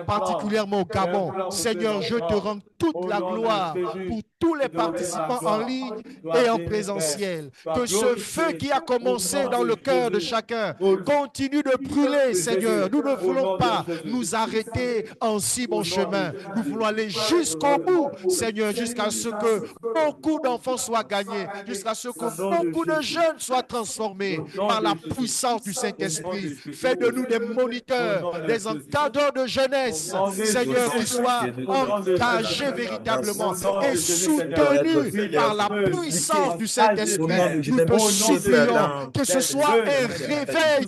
particulièrement au Gabon. Seigneur, je te rends toute la gloire pour tous les participants en ligne et en présentiel. Que ce feu qui a commencé dans le cœur de chacun continue de brûler, Seigneur. Nous ne voulons pas nous arrêter en si bon chemin. Nous voulons aller jusqu'au bout, Seigneur, jusqu'à ce que beaucoup d'enfants soient gagnés, jusqu'à ce que beaucoup de jeunes soient transformés par la puissance du Saint-Esprit. Fais de nous des moniteurs, des encadreurs de jeunesse, Seigneur, qui soient engagés véritablement et soutenus par la puissance du Saint-Esprit. Nous te supplions que ce soit un réveil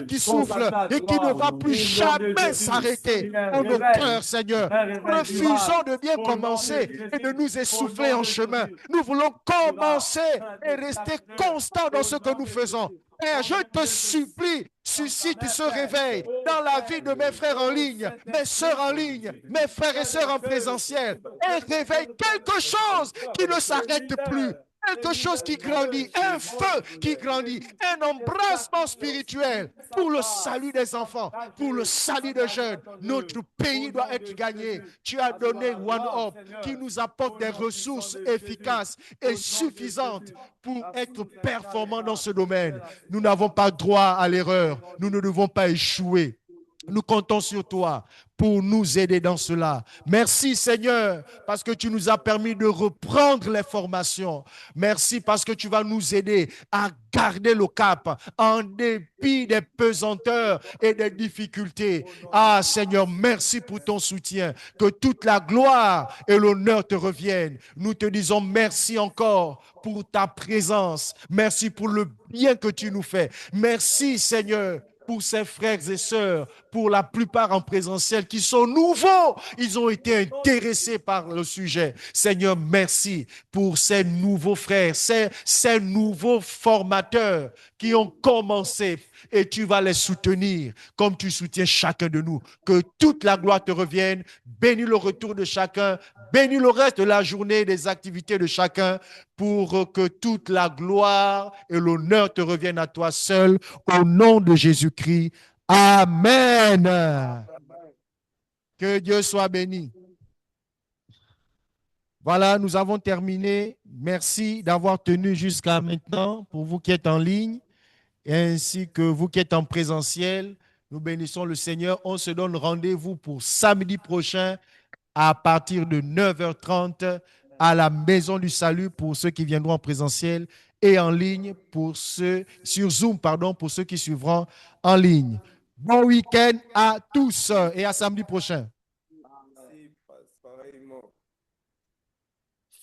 qui souffle et qui ne va plus jamais s'arrêter en nos cœurs, Seigneur. Refusons de bien commencer et de nous essouffler en chemin. Nous voulons commencer et rester constants dans ce que nous faisons. Père, je te supplie, suscite ce réveil dans la vie de mes frères en ligne, mes sœurs en ligne, mes frères et sœurs en présentiel. Et réveille quelque chose qui ne s'arrête plus. Quelque chose qui grandit, un feu qui grandit, un embrassement spirituel pour le salut des enfants, pour le salut des jeunes. Notre pays doit être gagné. Tu as donné One Hope qui nous apporte des ressources efficaces et suffisantes pour être performants dans ce domaine. Nous n'avons pas droit à l'erreur. Nous ne devons pas échouer. Nous comptons sur toi pour nous aider dans cela. Merci Seigneur parce que tu nous as permis de reprendre les formations. Merci parce que tu vas nous aider à garder le cap en dépit des pesanteurs et des difficultés. Ah Seigneur, merci pour ton soutien. Que toute la gloire et l'honneur te reviennent. Nous te disons merci encore pour ta présence. Merci pour le bien que tu nous fais. Merci Seigneur pour ces frères et sœurs, pour la plupart en présentiel, qui sont nouveaux. Ils ont été intéressés par le sujet. Seigneur, merci pour ces nouveaux frères, ces nouveaux formateurs qui ont commencé et tu vas les soutenir comme tu soutiens chacun de nous. Que toute la gloire te revienne. Bénis le retour de chacun. Bénis le reste de la journée, des activités de chacun pour que toute la gloire et l'honneur te reviennent à toi seul au nom de Jésus-Christ. Amen. Que Dieu soit béni. Voilà, nous avons terminé. Merci d'avoir tenu jusqu'à maintenant pour vous qui êtes en ligne ainsi que vous qui êtes en présentiel. Nous bénissons le Seigneur. On se donne rendez-vous pour samedi prochain à partir de 9h30 à la Maison du Salut pour ceux qui viendront en présentiel et en ligne pour ceux, sur Zoom, pardon, pour ceux qui suivront en ligne. Bon week-end à tous et à samedi prochain.